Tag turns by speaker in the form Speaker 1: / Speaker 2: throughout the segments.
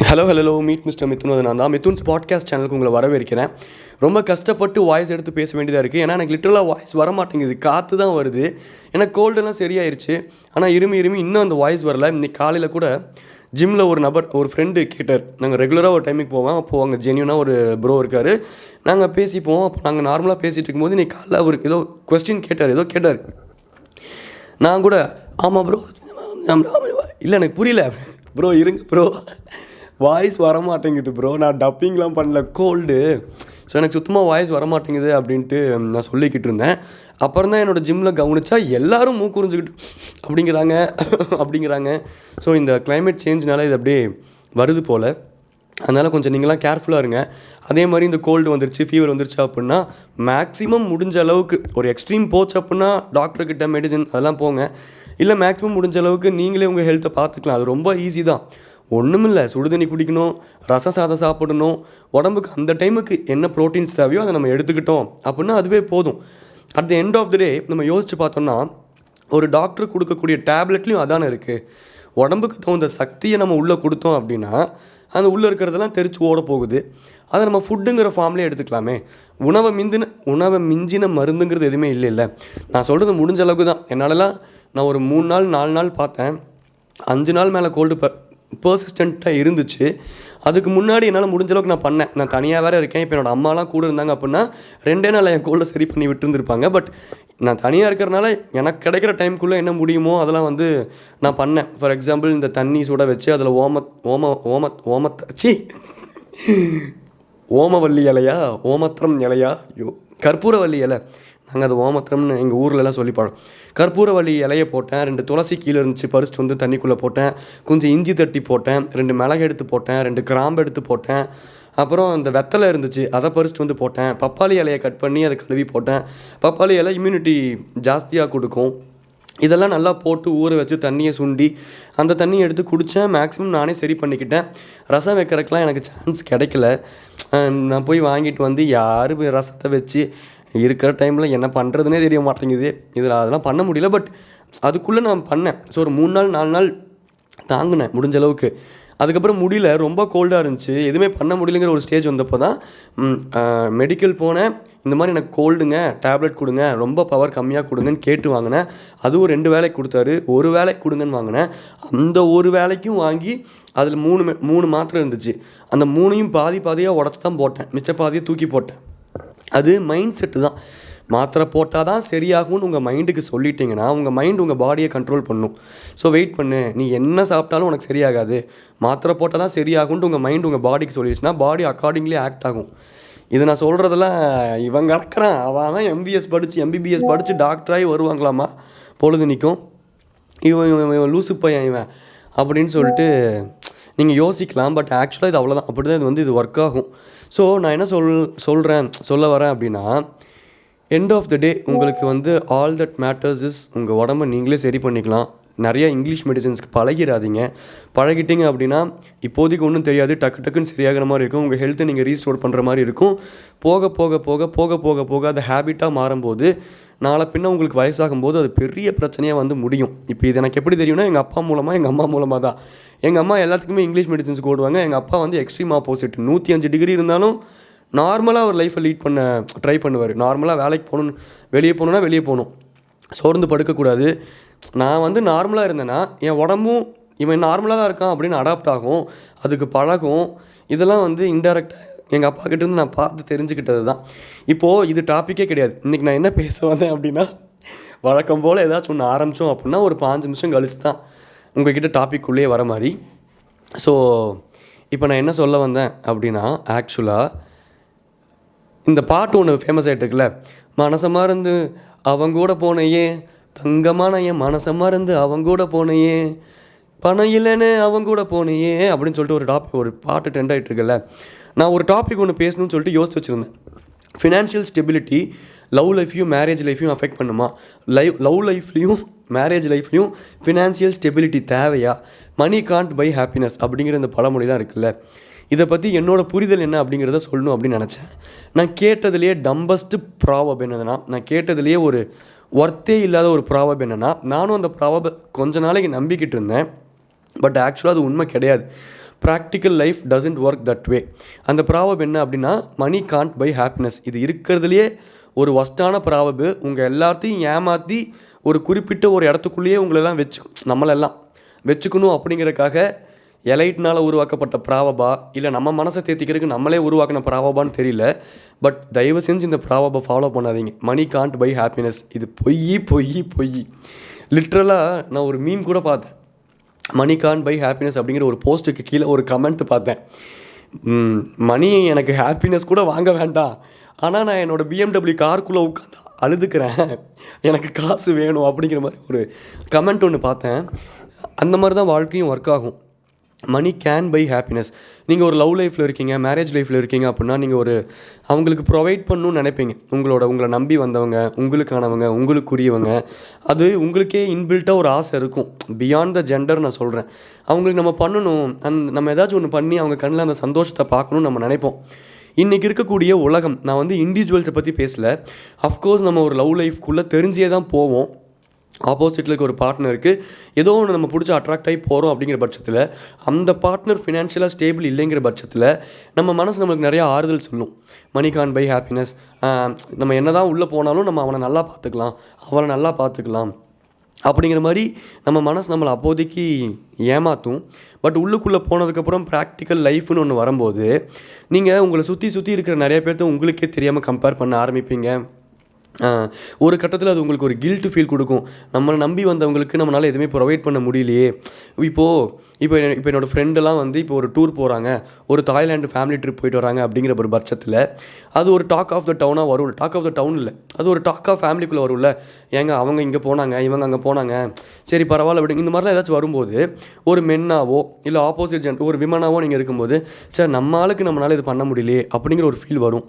Speaker 1: Hello meet mister Mithun. நான் தான் Mithun's podcast சேனலுக்கு உங்களை வரவேற்கிறேன். ரொம்ப கஷ்டப்பட்டு வாய்ஸ் எடுத்து பேச வேண்டியதாக இருக்குது. ஏன்னா எனக்கு லிட்டரலாக வாய்ஸ் வரமாட்டேங்குது, காற்று தான் வருது. எனக்கு கோல்டெல்லாம் சரியாயிருச்சு, ஆனால் இருமி இன்னும் அந்த வாய்ஸ் வரல. இன்றைக்கி காலையில் கூட ஜிம்மில் ஒரு ஃப்ரெண்டு கேட்டார். நாங்கள் ரெகுலராக ஒரு டைமுக்கு போவோம். அப்போது அங்கே ஜென்யூனாக ஒரு ப்ரோ இருக்கார். நாங்கள் பேசிப்போம். அப்போ நாங்கள் நார்மலாக பேசிகிட்டு இருக்கும்போது இன்றைக்கி காலையில் அவர் ஏதோ கொஸ்டின் கேட்டார். நான் கூட ஆமாம் ப்ரோ, இல்லை எனக்கு புரியல ப்ரோ, இருங்க ப்ரோ, வாய்ஸ் வரமாட்டேங்குது ப்ரோ, நான் டப்பிங்லாம் பண்ணல, கோல்டு, ஸோ எனக்கு சுத்தமாக வாய்ஸ் வரமாட்டேங்குது அப்படின்ட்டு நான் சொல்லிக்கிட்டு இருந்தேன். அப்புறம் தான் என்னோடய ஜிம்மில் கவனித்தா எல்லோரும் மூக்குறிஞ்சிக்கிட்டு அப்படிங்கிறாங்க. ஸோ இந்த கிளைமேட் சேஞ்ச்னால இது அப்படியே வருது போல். அதனால் கொஞ்சம் நீங்களாம் கேர்ஃபுல்லாக இருங்க. அதே மாதிரி இந்த கோல்டு வந்துருச்சு, ஃபீவர் வந்துருச்சு அப்படின்னா மேக்ஸிமம் முடிஞ்ச அளவுக்கு ஒரு எக்ஸ்ட்ரீம் போச்சு அப்படின்னா டாக்டர்கிட்ட மெடிசன் அதெல்லாம் போங்க. இல்லை மேக்ஸிமம் முடிஞ்ச அளவுக்கு நீங்களே உங்கள் ஹெல்த்தை பார்த்துக்கலாம். அது ரொம்ப ஈஸி தான். ஒன்றுமில்லை, சுடுதண்ணி குடிக்கணும், ரசம் சாதம் சாப்பிடணும், உடம்புக்கு அந்த டைமுக்கு என்ன ப்ரோட்டீன்ஸ் தேவையோ அதை நம்ம எடுத்துக்கிட்டோம் அப்படின்னா அதுவே போதும். At the end of the day நம்ம யோசித்து பார்த்தோம்னா ஒரு டாக்டர் கொடுக்கக்கூடிய டேப்லெட்லேயும் அதானே இருக்குது. உடம்புக்கு தகுந்த சக்தியை நம்ம உள்ளே கொடுத்தோம் அப்படின்னா அந்த உள்ளே இருக்கிறதெல்லாம் தெரிச்சு ஓட போகுது. அதை நம்ம ஃபுட்டுங்கிற ஃபார்ம்லேயே எடுத்துக்கலாமே. உணவை மிஞ்சின மருந்துங்கிறது எதுவுமே இல்லை. நான் சொல்கிறது முடிஞ்ச அளவுக்கு தான். என்னாலலாம் நான் ஒரு 3 நாள் 4 நாள் பார்த்தேன். 5 நாள் மேலே கோல்டு பர்சிஸ்டண்ட்டாக இருந்துச்சு. அதுக்கு முன்னாடி என்னால் முடிஞ்ச அளவுக்கு நான் பண்ணேன். நான் தனியாக வேறு இருக்கேன். இப்போ என்னோடய அம்மாலாம் கூட இருந்தாங்க அப்படின்னா 2 நாள் என் கோல்டை சரி பண்ணி விட்டுருந்துருப்பாங்க. பட் நான் தனியாக இருக்கிறனால எனக்கு கிடைக்கிற டைமுக்குள்ளே என்ன முடியுமோ அதெல்லாம் நான் பண்ணேன். ஃபார் எக்ஸாம்பிள் இந்த தண்ணி சுட வச்சு அதில் ஓமவல்லி இலையா, ஓமத்திரம் இலையா, கற்பூரவல்லி இலை, நாங்கள் அது ஓமத்திரம்னு எங்கள் ஊர்லலாம் சொல்லி பாடும். கற்பூரவல்லி இலையை போட்டேன். 2 துளசி கீழே இருந்துச்சு, பறிச்சுட்டு தண்ணிக்குள்ளே போட்டேன். கொஞ்சம் இஞ்சி தட்டி போட்டேன், 2 மிளகு எடுத்து போட்டேன், 2 கிராம்பு எடுத்து போட்டேன். அப்புறம் இந்த வெத்தலை இருந்துச்சு, அதை பறிச்சுட்டு போட்டேன். பப்பாளி இலையை கட் பண்ணி அதை கழுவி போட்டேன். பப்பாளி இலை இம்யூனிட்டி ஜாஸ்தியாக கொடுக்கும். இதெல்லாம் நல்லா போட்டு ஊற வச்சு தண்ணியை சுண்டி அந்த தண்ணியை எடுத்து குடித்தேன். மேக்ஸிமம் நானே சரி பண்ணிக்கிட்டேன். ரசம் வைக்கிறதுக்கெலாம் எனக்கு சான்ஸ் கிடைக்கல. நான் போய் வாங்கிட்டு யார் ரசத்தை வச்சு இருக்கிற டைமில் என்ன பண்ணுறதுனே தெரிய மாட்டேங்குது. அதெல்லாம் பண்ண முடியல. பட் அதுக்குள்ளே நான் பண்ணேன். ஸோ ஒரு 3 நாள் 4 நாள் தாங்கினேன் முடிஞ்ச அளவுக்கு. அதுக்கப்புறம் முடியல, ரொம்ப கோல்டாக இருந்துச்சு, எதுவுமே பண்ண முடியலைங்கிற ஒரு ஸ்டேஜ் வந்தப்போ தான் மெடிக்கல் போனேன். இந்த மாதிரி எனக்கு கோல்டுங்க, டேப்லெட் கொடுங்க, ரொம்ப பவர் கம்மியாக கொடுங்கன்னு கேட்டு வாங்கினேன். அதுவும் 2 வேலைக்கு கொடுத்தாரு. ஒரு வேலைக்கு கொடுங்கன்னு வாங்கினேன். அந்த ஒரு வேலைக்கும் வாங்கி அதில் 3 மாத்திரை இருந்துச்சு. அந்த 3ஐயும் பாதியாக உடச்சி தான் போட்டேன். மிச்ச பாதியை தூக்கி போட்டேன். அது மைண்ட் செட்டு தான். மாத்திரை போட்டால் தான் சரியாகும்னு உங்கள் மைண்டுக்கு சொல்லிட்டீங்கன்னா உங்கள் மைண்ட் உங்கள் பாடியை கண்ட்ரோல் பண்ணும். ஸோ வெயிட் பண்ணு, நீ என்ன சாப்பிட்டாலும் உனக்கு சரியாகாது, மாத்திரை போட்டால் தான் சரியாகும்னு உங்கள் மைண்ட் உங்கள் பாடிக்கு சொல்லிடுச்சுன்னா பாடி அக்கார்டிங்லி ஆக்ட் ஆகும். இது நான் சொல்கிறதெல்லாம் இவன் கிடக்கிறான், அவன் தான் எம்பிபிஎஸ் படித்து டாக்டராகி வருவாங்களாமா பொழுதுனிக்கும், இவன் லூசு பையன் இவன் அப்படின்னு சொல்லிட்டு நீங்கள் யோசிக்கலாம். பட் ஆக்சுவலாக இது அவ்வளோதான், அப்படி தான் இது ஒர்க் ஆகும். ஸோ நான் என்ன சொல்ல வரேன் அப்படின்னா, எண்ட் ஆஃப் த டே உங்களுக்கு ஆல் தட் மேட்டர்ஸ் இஸ் உங்கள் உடம்பை நீங்களே சரி பண்ணிக்கலாம். நிறையா இங்கிலீஷ் மெடிசன்ஸ்க்கு பழகிட்டீங்க அப்படின்னா இப்போதைக்கு ஒன்றும் தெரியாது, டக்குன்னு சரியாகிற மாதிரி இருக்கும். உங்கள் ஹெல்த்தை நீங்கள் ரீஸ்டோர் பண்ணுற மாதிரி இருக்கும். போக போக போக போக போக போக அது ஹேபிட்டாக மாறும்போது நாளை பின்ன உங்களுக்கு வயசாகும்போது அது பெரிய பிரச்சனையாக முடியும். இப்போ இது எனக்கு எப்படி தெரியும்னா எங்கள் அப்பா மூலமாக, எங்கள் அம்மா மூலமாக தான். எங்கள் அம்மா எல்லாத்துக்குமே இங்கிலீஷ் மெடிசன்ஸ் ஓடுவாங்க. எங்கள் அப்பா எக்ஸ்ட்ரீம் ஆப்போசிட். 105 டிகிரி இருந்தாலும் நார்மலாக ஒரு லைஃப்பை லீட் பண்ண ட்ரை பண்ணுவார். நார்மலாக வேலைக்கு போகணும், வெளியே போகணும், சோர்ந்து படுக்கக்கூடாது. நான் நார்மலாக இருந்தேன்னா என் உடம்பும் இவன் நார்மலாக தான் இருக்கான் அப்படின்னு அடாப்ட் ஆகும், அதுக்கு பழகும். இதெல்லாம் இன்டெரக்டாக எங்கள் அப்பா கிட்டேருந்து நான் பார்த்து தெரிஞ்சுக்கிட்டது தான். இப்போது இது டாப்பிக்கே கிடையாது. இன்றைக்கி நான் என்ன பேச வந்தேன் அப்படின்னா, வழக்கம் போல் ஏதாச்சும் ஒன்று ஆரம்பித்தோம் அப்படின்னா ஒரு 5 நிமிஷம் கழிச்சு தான் உங்கள்கிட்ட டாப்பிக்குள்ளேயே வர மாதிரி. ஸோ இப்போ நான் என்ன சொல்ல வந்தேன் அப்படின்னா, ஆக்சுவலாக இந்த பாட்டு ஒன்று ஃபேமஸ் ஆகிட்டு இருக்குல்ல, மனசை மறந்து அவங்கூட போனையே, தங்கமான என் மனசை மறந்து அவங்கூட போனையே, பணம் இல்லைன்னு அவங்கூட போனையே அப்படின்னு சொல்லிட்டு ஒரு பாட்டு ட்ரெண்ட் ஆகிட்டு இருக்குல்ல. நான் ஒரு டாபிக் ஒன்று பேசணும்னு சொல்லிட்டு யோசிச்சு வச்சுருந்தேன். ஃபினான்ஷியல் ஸ்டெபிலிட்டி லவ் லைஃப்லையும் மேரேஜ் லைஃப்லையும் அஃபெக்ட் பண்ணுமா? லவ் லைஃப்லையும் மேரேஜ் லைஃப்லையும் ஃபினான்ஷியல் ஸ்டெபிலிட்டி தேவையா? மணி காண்ட் பை ஹாப்பினஸ் அப்படிங்கிற இந்த பழமொழிலாம் இருக்குல்ல, இதை பற்றி என்னோடய புரிதல் என்ன அப்படிங்கிறத சொல்லணும் அப்படின்னு நினச்சேன். நான் கேட்டதுலேயே டம்பஸ்ட்டு ப்ராவப் என்னதுன்னா, நான் கேட்டதுலேயே ஒரு ஒர்த்தே இல்லாத ஒரு ப்ராவப் என்னென்னா, நானும் அந்த ப்ராவப்பை கொஞ்ச நாளைக்கு நம்பிக்கிட்டு இருந்தேன். பட் ஆக்சுவலாக அது உண்மை கிடையாது. Practical life doesn't work that way. அந்த ப்ராவப் என்ன அப்படின்னா, மணி கான்ட் பை ஹாப்பினஸ். இது இருக்கிறதுலையே ஒரு ஒஸ்ட்டான ப்ராவப்பு. உங்கள் எல்லாத்தையும் ஏமாற்றி ஒரு குறிப்பிட்ட ஒரு இடத்துக்குள்ளேயே உங்களெல்லாம் நம்மளெல்லாம் வச்சுக்கணும் அப்படிங்கிறதுக்காக எலைட்னால் உருவாக்கப்பட்ட ப்ராவபா, இல்லை நம்ம மனசை தேத்திக்கிறதுக்கு நம்மளே உருவாக்கின ப்ராவபான்னு தெரியல. பட் தயவு செஞ்சு இந்த ப்ராவபை ஃபாலோ பண்ணாதீங்க. மணி கான்ட் பை ஹாப்பினஸ். இது பொய் பொய் பொய். லிட்ரலாக நான் ஒரு மீம் கூட பார்த்தேன். மணி கான்ட் பை ஹாப்பினஸ் அப்படிங்கிற ஒரு போஸ்ட்டுக்கு கீழே ஒரு கமெண்ட் பார்த்தேன். மணி எனக்கு ஹாப்பினஸ் கூட வாங்க வேண்டாம், ஆனால் நான் என்னோடய BMW காருக்குள்ளே உட்காந்து அழுதுக்கிறேன், எனக்கு காசு வேணும் அப்படிங்கிற மாதிரி ஒரு கமெண்ட் ஒன்று பார்த்தேன். அந்த மாதிரி தான் வாழ்க்கையும் ஒர்க் ஆகும். Money can buy happiness. நீங்கள் ஒரு லவ் லைஃப்பில் இருக்கீங்க, மேரேஜ் லைஃப்பில் இருக்கீங்க அப்படின்னா நீங்கள் அவங்களுக்கு ப்ரொவைட் பண்ணணும்னு நினைப்பீங்க. உங்களை நம்பி வந்தவங்க, உங்களுக்கானவங்க, உங்களுக்குரியவங்க, அது உங்களுக்கே இன்பில்ட்டாக ஒரு ஆசை இருக்கும். பியாண்ட் த ஜெண்டர் நான் சொல்கிறேன். அவங்களுக்கு நம்ம பண்ணணும், நம்ம ஏதாச்சும் ஒன்று பண்ணி அவங்க கண்ணில் அந்த சந்தோஷத்தை பார்க்கணுன்னு நம்ம நினைப்போம். இன்றைக்கி இருக்கக்கூடிய உலகம், நான் இண்டிவிஜுவல்ஸை பற்றி பேசலை. அஃப்கோர்ஸ் நம்ம ஒரு லவ் லைஃப்குள்ளே தெரிஞ்சே தான் போவோம். ஆப்போசிட்டில் இருக்க ஒரு பார்ட்னருக்கு ஏதோ ஒன்று நம்ம பிடிச்சி அட்ராக்ட் ஆகி போகிறோம் அப்படிங்கிற பட்சத்தில், அந்த பார்ட்னர் ஃபினான்ஷியலாக ஸ்டேபிள் இல்லைங்கிற பட்சத்தில் நம்ம மனசு நம்மளுக்கு நிறையா ஆறுதல் சொல்லும். மணி கான் பை ஹாப்பினஸ். நம்ம என்ன தான் உள்ளே போனாலும் நம்ம அவனை நல்லா பார்த்துக்கலாம், அவளை நல்லா பார்த்துக்கலாம் அப்படிங்கிற மாதிரி நம்ம மனசு நம்மளை அப்போதைக்கு ஏமாற்றும். பட் உள்ளுக்குள்ளே போனதுக்கப்புறம் ப்ராக்டிக்கல் லைஃப்னு ஒன்று வரும்போது, நீங்கள் உங்களை சுற்றி இருக்கிற நிறைய பேர்த்த உங்களுக்கே தெரியாமல் கம்பேர் பண்ண ஆரம்பிப்பீங்க. ஒரு கட்டத்தில் அது உங்களுக்கு ஒரு கில்ட்டு ஃபீல் கொடுக்கும். நம்மளை நம்பி வந்தவங்களுக்கு நம்மளால் எதுவுமே ப்ரொவைட் பண்ண முடியலையே. இப்போ என்னோடய ஃப்ரெண்டெல்லாம் இப்போ ஒரு டூர் போகிறாங்க, ஒரு தாய்லாண்டு ஃபேமிலி ட்ரிப் போயிட்டு வராங்க அப்படிங்கிற ஒரு பட்சத்தில் அது ஒரு டாக் ஆஃப் த டவுனாக வரும். டாக் ஆஃப் த டவுன் இல்லை, அது ஒரு டாக் ஆஃப் ஃபேமிலிக்குள்ளே வரும்ல. ஏங்க அவங்க இங்கே போனாங்க, இவங்க அங்கே போனாங்க, சரி பரவாயில்ல விடுங்க, இந்த மாதிரிலாம் ஏதாச்சும் வரும்போது ஒரு மென்னாவோ இல்லை ஆப்போசிட் ஜென்டர் ஒரு விமனாவோ நீங்கள் இருக்கும்போது, சார் நம்ம ஆளுக்கு நம்மளால் இது பண்ண முடியலையே அப்படிங்கிற ஒரு ஃபீல் வரும்.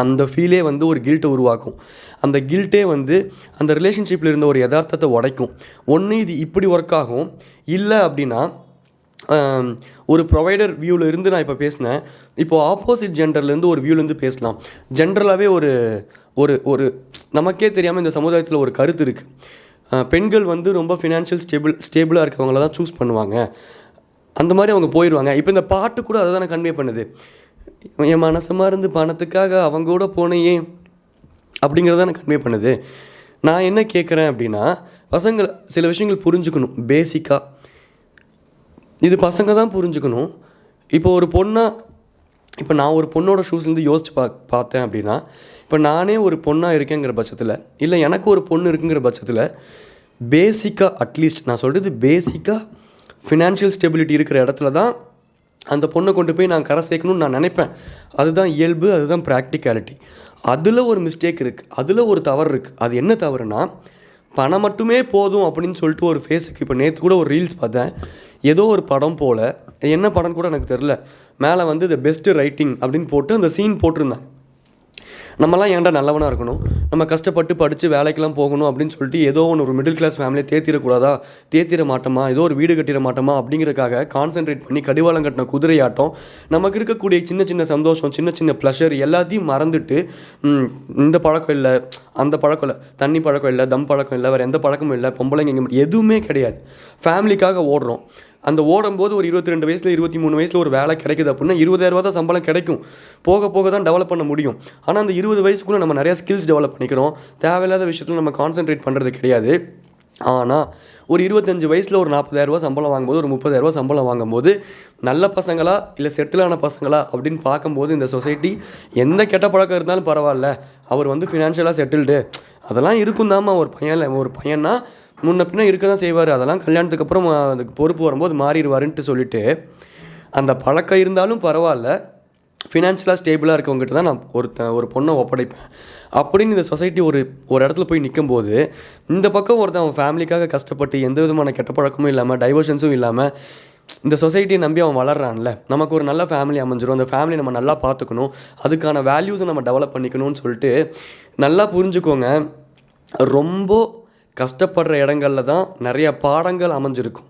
Speaker 1: அந்த ஃபீலே ஒரு கில்ட்டை உருவாக்கும். அந்த கில்ட்டே அந்த ரிலேஷன்ஷிப்பில் இருந்த ஒரு யதார்த்தத்தை உடைக்கும். ஒன்று இது இப்படி ஒர்க் ஆகும், இல்லை அப்படின்னா ஒரு ப்ரொவைடர் வியூவில் இருந்து நான் இப்போ பேசினேன். இப்போது ஆப்போசிட் ஜெண்டர்லேருந்து ஒரு வியூலேருந்து பேசலாம். ஜென்ரலாகவே ஒரு ஒரு நமக்கே தெரியாமல் இந்த சமுதாயத்தில் ஒரு கருத்து இருக்குது. பெண்கள் ரொம்ப ஃபினான்ஷியல் ஸ்டேபிளாக இருக்கவங்கள தான் சூஸ் பண்ணுவாங்க, அந்த மாதிரி அவங்க போயிடுவாங்க. இப்போ இந்த பாட்டு கூட அதை தானே கன்வே பண்ணுது. என் மனசமாக இருந்து பணத்துக்காக அவங்க கூட போனையே அப்படிங்கிறத நான் கன்வே பண்ணுது. நான் என்ன கேட்குறேன் அப்படின்னா, பசங்களை சில விஷயங்கள் புரிஞ்சுக்கணும். பேசிக்காக இது பசங்க தான் புரிஞ்சுக்கணும். இப்போ நான் ஒரு பொண்ணோட ஷூஸ்லேருந்து யோசிச்சு பார்த்தேன் அப்படின்னா, இப்போ நானே ஒரு பொண்ணாக இருக்கேங்கிற பட்சத்தில், இல்லை எனக்கு ஒரு பொண்ணு இருக்குங்கிற பட்சத்தில், பேசிக்காக அட்லீஸ்ட் நான் சொல்கிறது பேசிக்காக ஃபினான்ஷியல் ஸ்டெபிலிட்டி இருக்கிற இடத்துல தான் அந்த பொண்ணை கொண்டு போய் நான் கரை சேர்க்கணும்னு நான் நினைப்பேன். அதுதான் இயல்பு, அதுதான் ப்ராக்டிகாலிட்டி. அதில் ஒரு மிஸ்டேக் இருக்குது, அதில் ஒரு தவறு இருக்குது. அது என்ன தவறுனா, பணம் மட்டுமே போதும் அப்படின்னு சொல்லிட்டு ஒரு ஃபேஸுக்கு, இப்போ நேற்று கூட ஒரு ரீல்ஸ் பார்த்தேன், ஏதோ ஒரு படம் போல், என்ன படம் கூட எனக்கு தெரில, மேலே த பெஸ்ட்டு ரைட்டிங் அப்படின்னு போட்டு அந்த சீன் போட்டிருந்தேன். நம்மலாம் ஏன்டா நல்லவனாக இருக்கணும், நம்ம கஷ்டப்பட்டு படித்து வேலைக்கெல்லாம் போகணும் அப்படின்னு சொல்லிட்டு ஏதோ ஒன்று ஒரு மிடில் கிளாஸ் ஃபேமிலியை தேத்திர மாட்டோமா, ஏதோ ஒரு வீடு கட்டிட மாட்டோமா அப்படிங்கிறதுக்காக கான்சென்ட்ரேட் பண்ணி கடிவாளம் கட்டின குதிரையாட்டம் நமக்கு இருக்கக்கூடிய சின்ன சின்ன சந்தோஷம், சின்ன சின்ன ப்ளஷர் எல்லாத்தையும் மறந்துட்டு, இந்த பழக்கம் இல்லை, அந்த பழக்கம் இல்லை, தண்ணி பழக்கம் இல்லை, தம் பழக்கம் இல்லை, வேறு எந்த பழக்கமும் இல்லை, பொம்பளைங்க எதுவுமே கிடையாது, ஃபேமிலிக்காக ஓடுறோம். அந்த ஓடும்போது ஒரு 22 வயசில் 23 வயசில் ஒரு வேலை கிடைக்குது அப்படின்னா 20,000 தான் சம்பளம் கிடைக்கும். போக போக தான் டெவலப் பண்ண முடியும். ஆனால் அந்த 20 வயசுக்குள்ளே நம்ம நிறையா ஸ்கில்ஸ் டெவலப் பண்ணிக்கிறோம். தேவையில்லாத விஷயத்தில் நம்ம கான்சென்ட்ரேட் பண்ணுறது கிடையாது. ஆனால் ஒரு 25 வயசில் ஒரு 40,000 சம்பளம் வாங்கும்போது, ஒரு 30,000 சம்பளம் வாங்கும்போது, நல்ல பசங்களா இல்லை செட்டிலான பசங்களா அப்படின்னு பார்க்கும்போது, இந்த சொசைட்டி எந்த கெட்ட பழக்கம் இருந்தாலும் பரவாயில்ல, அவர் ஃபினான்ஷியலாக செட்டில்டு, அதெல்லாம் இருக்கும் தாம்மா. ஒரு பையன்னா முன்ன பின்ன இருக்க தான் செய்வார், அதெல்லாம் கல்யாணத்துக்கு அப்புறம் அதுக்கு பொறுப்பு வரும்போது மாறிடுவாருன்ட்டு சொல்லிட்டு, அந்த பழக்கம் இருந்தாலும் பரவாயில்ல, ஃபினான்ஷியலாக ஸ்டேபிளாக இருக்கவங்ககிட்ட தான் நான் ஒரு பொண்ணை ஒப்படைப்பேன் அப்படின்னு இந்த சொசைட்டி ஒரு இடத்துல போய் நிற்கும்போது, இந்த பக்கம் ஒருத்தன் அவன் ஃபேமிலிக்காக கஷ்டப்பட்டு எந்த விதமான கெட்ட பழக்கமும் இல்லாமல், டைவர்ஷன்ஸும் இல்லாமல் இந்த சொசைட்டியை நம்பி அவன் வளர்றான்ல, நமக்கு ஒரு நல்ல ஃபேமிலி அமைஞ்சிடும், அந்த ஃபேமிலி நம்ம நல்லா பார்த்துக்கணும், அதுக்கான வேல்யூஸை நம்ம டெவலப் பண்ணிக்கணும்னு சொல்லிட்டு நல்லா புரிஞ்சுக்கோங்க. ரொம்ப கஷ்டப்படுற இடங்களில் தான் நிறையா பாடங்கள் அமைஞ்சிருக்கும்.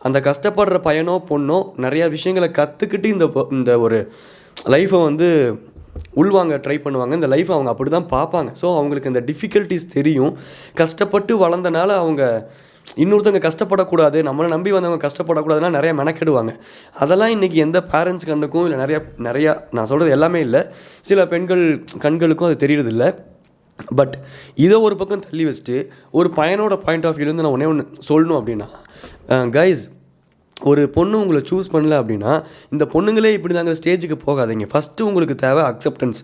Speaker 1: அந்த கஷ்டப்படுற பையனோ பொண்ணோ நிறையா விஷயங்களை கற்றுக்கிட்டு இந்த ஒரு லைஃப்பை உள்வாங்க ட்ரை பண்ணுவாங்க. இந்த லைஃப்பை அவங்க அப்படி தான் பார்ப்பாங்க. ஸோ அவங்களுக்கு இந்த டிஃபிகல்ட்டிஸ் தெரியும். கஷ்டப்பட்டு வளர்ந்தனால அவங்க இன்னொருத்தவங்க கஷ்டப்படக்கூடாது, நம்மளை நம்பி வந்தவங்க கஷ்டப்படக்கூடாதுன்னா நிறைய மெனக்கெடுவாங்க. அதெல்லாம் இன்றைக்கி எந்த பேரண்ட்ஸ் கண்ணுக்கும் இல்லை நிறையா நான் சொல்கிறது எல்லாமே இல்லை, சில பெண்கள் கண்களுக்கும் அது தெரியறதில்ல. பட் இதை ஒரு பக்கம் தள்ளி வச்சுட்டு ஒரு பையனோட பாயிண்ட் ஆஃப் வியூலேருந்து நான் ஒன்றே ஒன்று சொல்லணும் அப்படின்னா, கைஸ், ஒரு பொண்ணு உங்களை சூஸ் பண்ணல அப்படின்னா இந்த பொண்ணுங்களே இப்படி தாங்க ஸ்டேஜுக்கு போகாதீங்க. ஃபஸ்ட்டு உங்களுக்கு தேவை அக்செப்டன்ஸ்.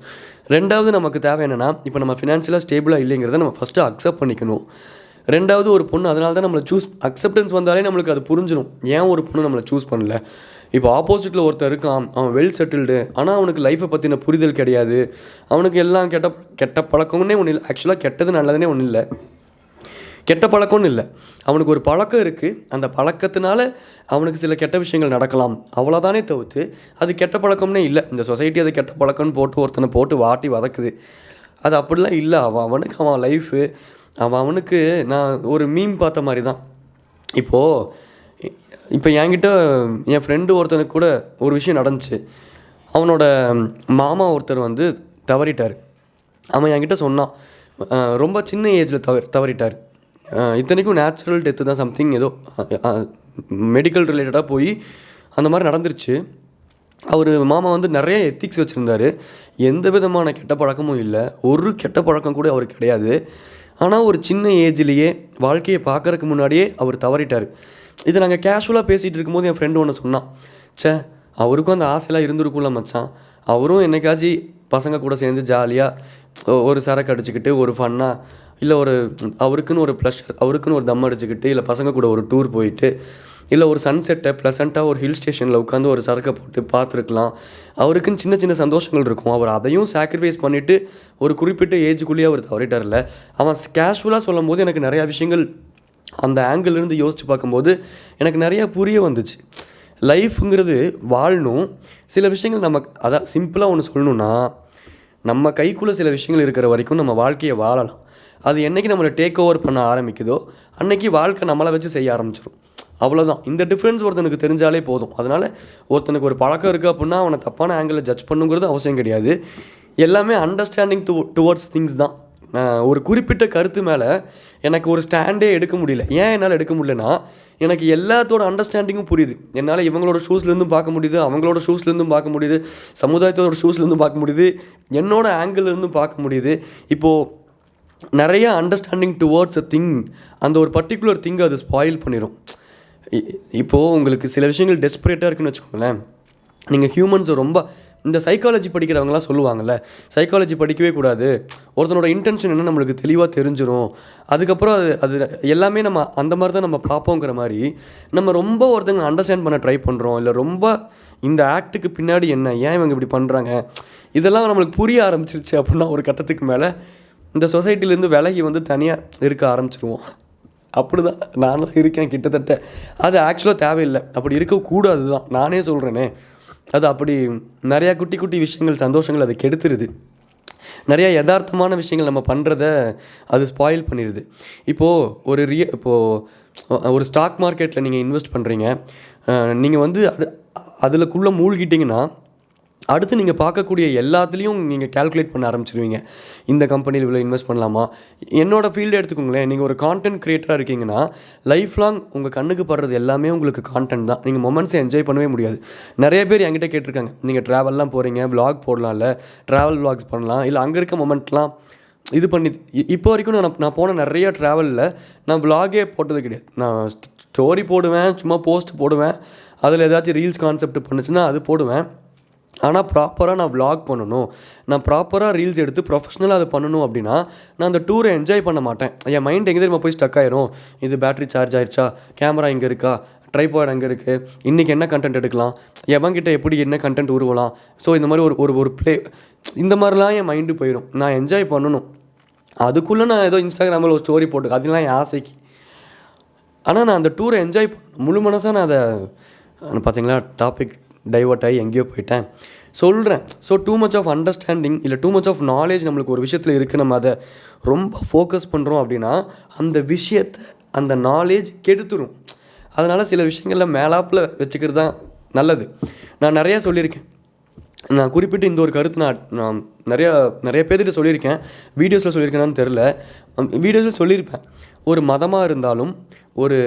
Speaker 1: ரெண்டாவது நமக்கு தேவை என்னென்னா, இப்போ நம்ம ஃபினான்ஷியலாக ஸ்டேபிளாக இல்லைங்கிறத நம்ம ஃபஸ்ட்டு அக்செப்ட் பண்ணிக்கணும். ரெண்டாவது, ஒரு பொண்ணு அதனால தான் நம்மளை அக்செப்டன்ஸ் வந்தாலே நம்மளுக்கு அது புரிஞ்சிடும் ஏன் ஒரு பொண்ணு நம்மளை சூஸ் பண்ணல. இப்போ ஆப்போசிட்டில் ஒருத்தர் இருக்கான், அவன் வெல் செட்டில்டு, ஆனால் அவனுக்கு லைஃப்பை பற்றின புரிதல் கிடையாது, அவனுக்கு எல்லாம் கெட்ட பழக்கம்னே ஒன்றும் இல்லை. ஆக்சுவலாக கெட்டது நல்லதுன்னே ஒன்றும் இல்லை, கெட்ட பழக்கம்னு இல்லை, அவனுக்கு ஒரு பழக்கம் இருக்குது, அந்த பழக்கத்தினால அவனுக்கு சில கெட்ட விஷயங்கள் நடக்கலாம், அவ்வளோதானே தவிர்த்து அது கெட்ட பழக்கம்னே இல்லை. இந்த சொசைட்டி அது கெட்ட பழக்கம்னு போட்டு ஒருத்தனை போட்டு வாட்டி வதக்குது. அது அப்படிலாம் இல்லை. அவனுக்கு அவன் லைஃபு, அவனுக்கு நான் ஒரு மீம் பார்த்த மாதிரி தான். இப்போ என்கிட்ட என் ஃப்ரெண்டு ஒருத்தனுக்கு கூட ஒரு விஷயம் நடந்துச்சு. அவனோட மாமா ஒருத்தர் வந்து தவறிட்டார். அவன் என்கிட்ட சொன்னான், ரொம்ப சின்ன ஏஜில் தவறிட்டார். இத்தனைக்கும் நேச்சுரல் டெத்து தான், சம்திங் ஏதோ மெடிக்கல் ரிலேட்டடாக போய் அந்த மாதிரி நடந்துருச்சு. அவர் மாமா வந்து நிறைய எத்திக்ஸ் வச்சுருந்தார், எந்த விதமான கெட்ட பழக்கமும் இல்லை, ஒரு கெட்ட பழக்கம் கூட அவருக்கு கிடையாது. ஆனால் ஒரு சின்ன ஏஜ்லேயே வாழ்க்கையை பார்க்குறதுக்கு முன்னாடியே அவர் தவறிட்டார். இதை நாங்கள் கேஷுவலாக பேசிகிட்டு இருக்கும்போது என் ஃப்ரெண்டு ஒன்று சொன்னான், அவருக்கும் அந்த ஆசையெல்லாம் இருந்திருக்கும்ல மச்சான், அவரும் என்னைக்காச்சும் பசங்க கூட சேர்ந்து ஜாலியாக ஒரு சரக்கு அடிச்சுக்கிட்டு ஒரு ஃபன்னாக, இல்லை அவருக்குன்னு ஒரு ப்ளஷர், அவருக்குன்னு ஒரு தம் அடிச்சுக்கிட்டு, இல்லை பசங்க கூட ஒரு டூர் போயிட்டு, இல்லை ஒரு சன்செட்டை ப்ளசண்ட்டாக ஒரு ஹில் ஸ்டேஷனில் உட்காந்து ஒரு சரக்கை போட்டு பார்த்துருக்கலாம். அவருக்குன்னு சின்ன சின்ன சந்தோஷங்கள் இருக்கும். அவர் அதையும் சாக்ரிஃபைஸ் பண்ணிவிட்டு ஒரு குறிப்பிட்ட ஏஜுக்குள்ளேயே அவர் தவறிட்டார்ல. அவன் கேஷுவலாக சொல்லும் போது எனக்கு நிறையா விஷயங்கள் அந்த ஆங்கிள்லேருந்து யோசித்து பார்க்கும்போது எனக்கு நிறையா புரிய வந்துச்சு. லைஃப்புங்கிறது வாழணும், சில விஷயங்கள் அதான் சிம்பிளாக ஒன்று சொல்லணுன்னா, நம்ம கைக்குள்ளே சில விஷயங்கள் இருக்கிற வரைக்கும் நம்ம வாழ்க்கையை வாழலாம். அது என்றைக்கு நம்மளை டேக் ஓவர் பண்ண ஆரம்பிக்குதோ அன்றைக்கி வாழ்க்கை நம்மளை வச்சு செய்ய ஆரம்பிச்சிடும். அவ்வளோதான். இந்த டிஃப்ரென்ஸ் ஒருத்தனுக்கு தெரிஞ்சாலே போதும். அதனால் ஒருத்தனுக்கு ஒரு பழக்கம் இருக்குது அப்படின்னா அவனை தப்பான ஆங்கிளில் ஜட்ஜ் பண்ணுங்கிறது அவசியம் கிடையாது. எல்லாமே அண்டர்ஸ்டாண்டிங் டுவர்ட்ஸ் திங்ஸ் தான். ஒரு குறிப்பிட்ட கருத்து மேலே எனக்கு ஒரு ஸ்டாண்டே எடுக்க முடியல. ஏன் என்னால் எடுக்க முடியலன்னா, எனக்கு எல்லாத்தோட அண்டர்ஸ்டாண்டிங்கும் புரியுது. என்னால் இவங்களோட ஷூஸ்லேருந்தும் பார்க்க முடியுது, அவங்களோட ஷூஸ்லேருந்தும் பார்க்க முடியுது, சமுதாயத்தோட ஷூஸ்லேருந்தும் பார்க்க முடியுது, என்னோட ஆங்கிள்லேருந்தும் பார்க்க முடியுது. இப்போது நிறைய அண்டர்ஸ்டாண்டிங் டுவர்ட்ஸ் அ திங், அந்த ஒரு பர்டிகுலர் திங்கை அது ஸ்பாயில் பண்ணிடும். இப்போது உங்களுக்கு சில விஷயங்கள் டெஸ்பரேட்டாக இருக்குன்னு வச்சுக்கோங்களேன். நீங்கள் ஹியூமன்ஸை ரொம்ப இந்த சைக்காலஜி படிக்கிறவங்களாம் சொல்லுவாங்கள்ல, சைக்காலஜி படிக்கவே கூடாது, ஒருத்தனோட இன்டென்ஷன் என்ன நம்மளுக்கு தெளிவாக தெரிஞ்சிடும், அதுக்கப்புறம் அது எல்லாமே நம்ம அந்த மாதிரி தான் நம்ம பார்ப்போங்கிற மாதிரி நம்ம ரொம்ப ஒருத்தங்க அண்டர்ஸ்டாண்ட் பண்ண ட்ரை பண்ணுறோம். இல்லை ரொம்ப இந்த ஆக்டுக்கு பின்னாடி என்ன, ஏன் இவங்க இப்படி பண்ணுறாங்க, இதெல்லாம் நம்மளுக்கு புரிய ஆரம்பிச்சிருச்சு அப்படின்னா ஒரு கட்டத்துக்கு மேலே இந்த சொசைட்டிலேருந்து விலகி வந்து தனியாக இருக்க ஆரம்பிச்சிருவோம். அப்படி தான் நானும் இருக்கேன் கிட்டத்தட்ட. அது ஆக்சுவலாக தேவையில்லை, அப்படி இருக்கக்கூடாது தான் நானே சொல்கிறேனே. அது அப்படி நிறையா குட்டி குட்டி விஷயங்கள், சந்தோஷங்கள் அது கெடுத்துருது. நிறையா யதார்த்தமான விஷயங்கள் நம்ம பண்ணுறத அது ஸ்பாயில் பண்ணிடுது. இப்போது ஒரு ஸ்டாக் மார்க்கெட்டில் நீங்கள் இன்வெஸ்ட் பண்ணுறீங்க, நீங்கள் வந்து அதுக்குள்ளே மூழ்கிட்டிங்கன்னா அடுத்து நீங்கள் பார்க்கக்கூடிய எல்லாத்துலேயும் நீங்கள் கால்குலேட் பண்ண ஆரம்பிச்சிருவீங்க. இந்த கம்பெனியில் இவ்வளோ இன்வெஸ்ட் பண்ணலாமா. என்னோடய ஃபீல்டு எடுத்துக்கோங்களேன், நீங்கள் ஒரு கான்டென்ட் க்ரியேட்டராக இருக்கீங்கன்னா லைஃப் லாங் உங்கள் கண்ணுக்கு படுறது எல்லாமே உங்களுக்கு கான்டென்ட் தான். நீங்கள் மொமெண்ட்ஸை என்ஜாய் பண்ணவே முடியாது. நிறைய பேர் என்கிட்ட கேட்டிருக்காங்க, நீங்கள் ட்ராவல்லாம் போகிறீங்க, விளாக் போடலாம்ல, ட்ராவல் விளாக்ஸ் பண்ணலாம், இல்லை அங்கே இருக்க மொமெண்ட்லாம் இது பண்ணி. இப்போ வரைக்கும் நான் போன நிறைய ட்ராவலில் நான் விளாகே போட்டது கிடையாது. நான் ஸ்டோரி போடுவேன், சும்மா போஸ்ட் போடுவேன், அதில் ஏதாச்சும் ரீல்ஸ் கான்செப்ட் பண்ணுச்சுன்னா அது போடுவேன். ஆனால் ப்ராப்பராக நான் விளாக் பண்ணணும், நான் ப்ராப்பராக ரீல்ஸ் எடுத்து ப்ரொஃபஷ்னலாக அதை பண்ணணும் அப்படின்னா நான் அந்த டூரை என்ஜாய் பண்ண மாட்டேன். என் மைண்ட் எங்கே தெரியுமா போய் ஸ்டக் ஆயிரும். இது பேட்ரி சார்ஜ் ஆயிடுச்சா, கேமரா இங்கே இருக்கா, ட்ரைபாட் அங்கே இருக்குது, இன்றைக்கி என்ன கண்டென்ட் எடுக்கலாம், எவன்கிட்ட எப்படி என்ன கண்டென்ட் உருவலாம், ஸோ இந்த மாதிரி ஒரு ப்ளே, இந்த மாதிரிலாம் என் மைண்டு போயிடும். நான் என்ஜாய் பண்ணணும், அதுக்குள்ளே நான் ஏதோ இன்ஸ்டாகிராமில் ஒரு ஸ்டோரி போட்டு அதெல்லாம் என் ஆசைக்கு. ஆனால் நான் அந்த டூரை என்ஜாய் முழு மனசாக நான் அதை பார்த்தீங்களா டாபிக் டைவர்ட் ஆகி எங்கேயோ போயிட்டேன் சொல்கிறேன். So too much of understanding இல்லை டூ மச் ஆஃப் நாலேஜ் நம்மளுக்கு ஒரு விஷயத்தில் இருக்குது, நம்ம அதை ரொம்ப ஃபோக்கஸ் பண்ணுறோம் அப்படின்னா அந்த விஷயத்தை அந்த நாலேஜ் கெடுத்துரும். அதனால் சில விஷயங்களில் மேலாப்பில் வச்சுக்கிறது தான் நல்லது. நான் நிறையா சொல்லியிருக்கேன், நான் குறிப்பிட்டு இந்த ஒரு கருத்து நான் நிறைய பேர்கிட்ட சொல்லியிருக்கேன், வீடியோஸில் சொல்லியிருக்கேனான்னு தெரில, வீடியோஸில் சொல்லியிருப்பேன். ஒரு மதமாக இருந்தாலும் ஒரு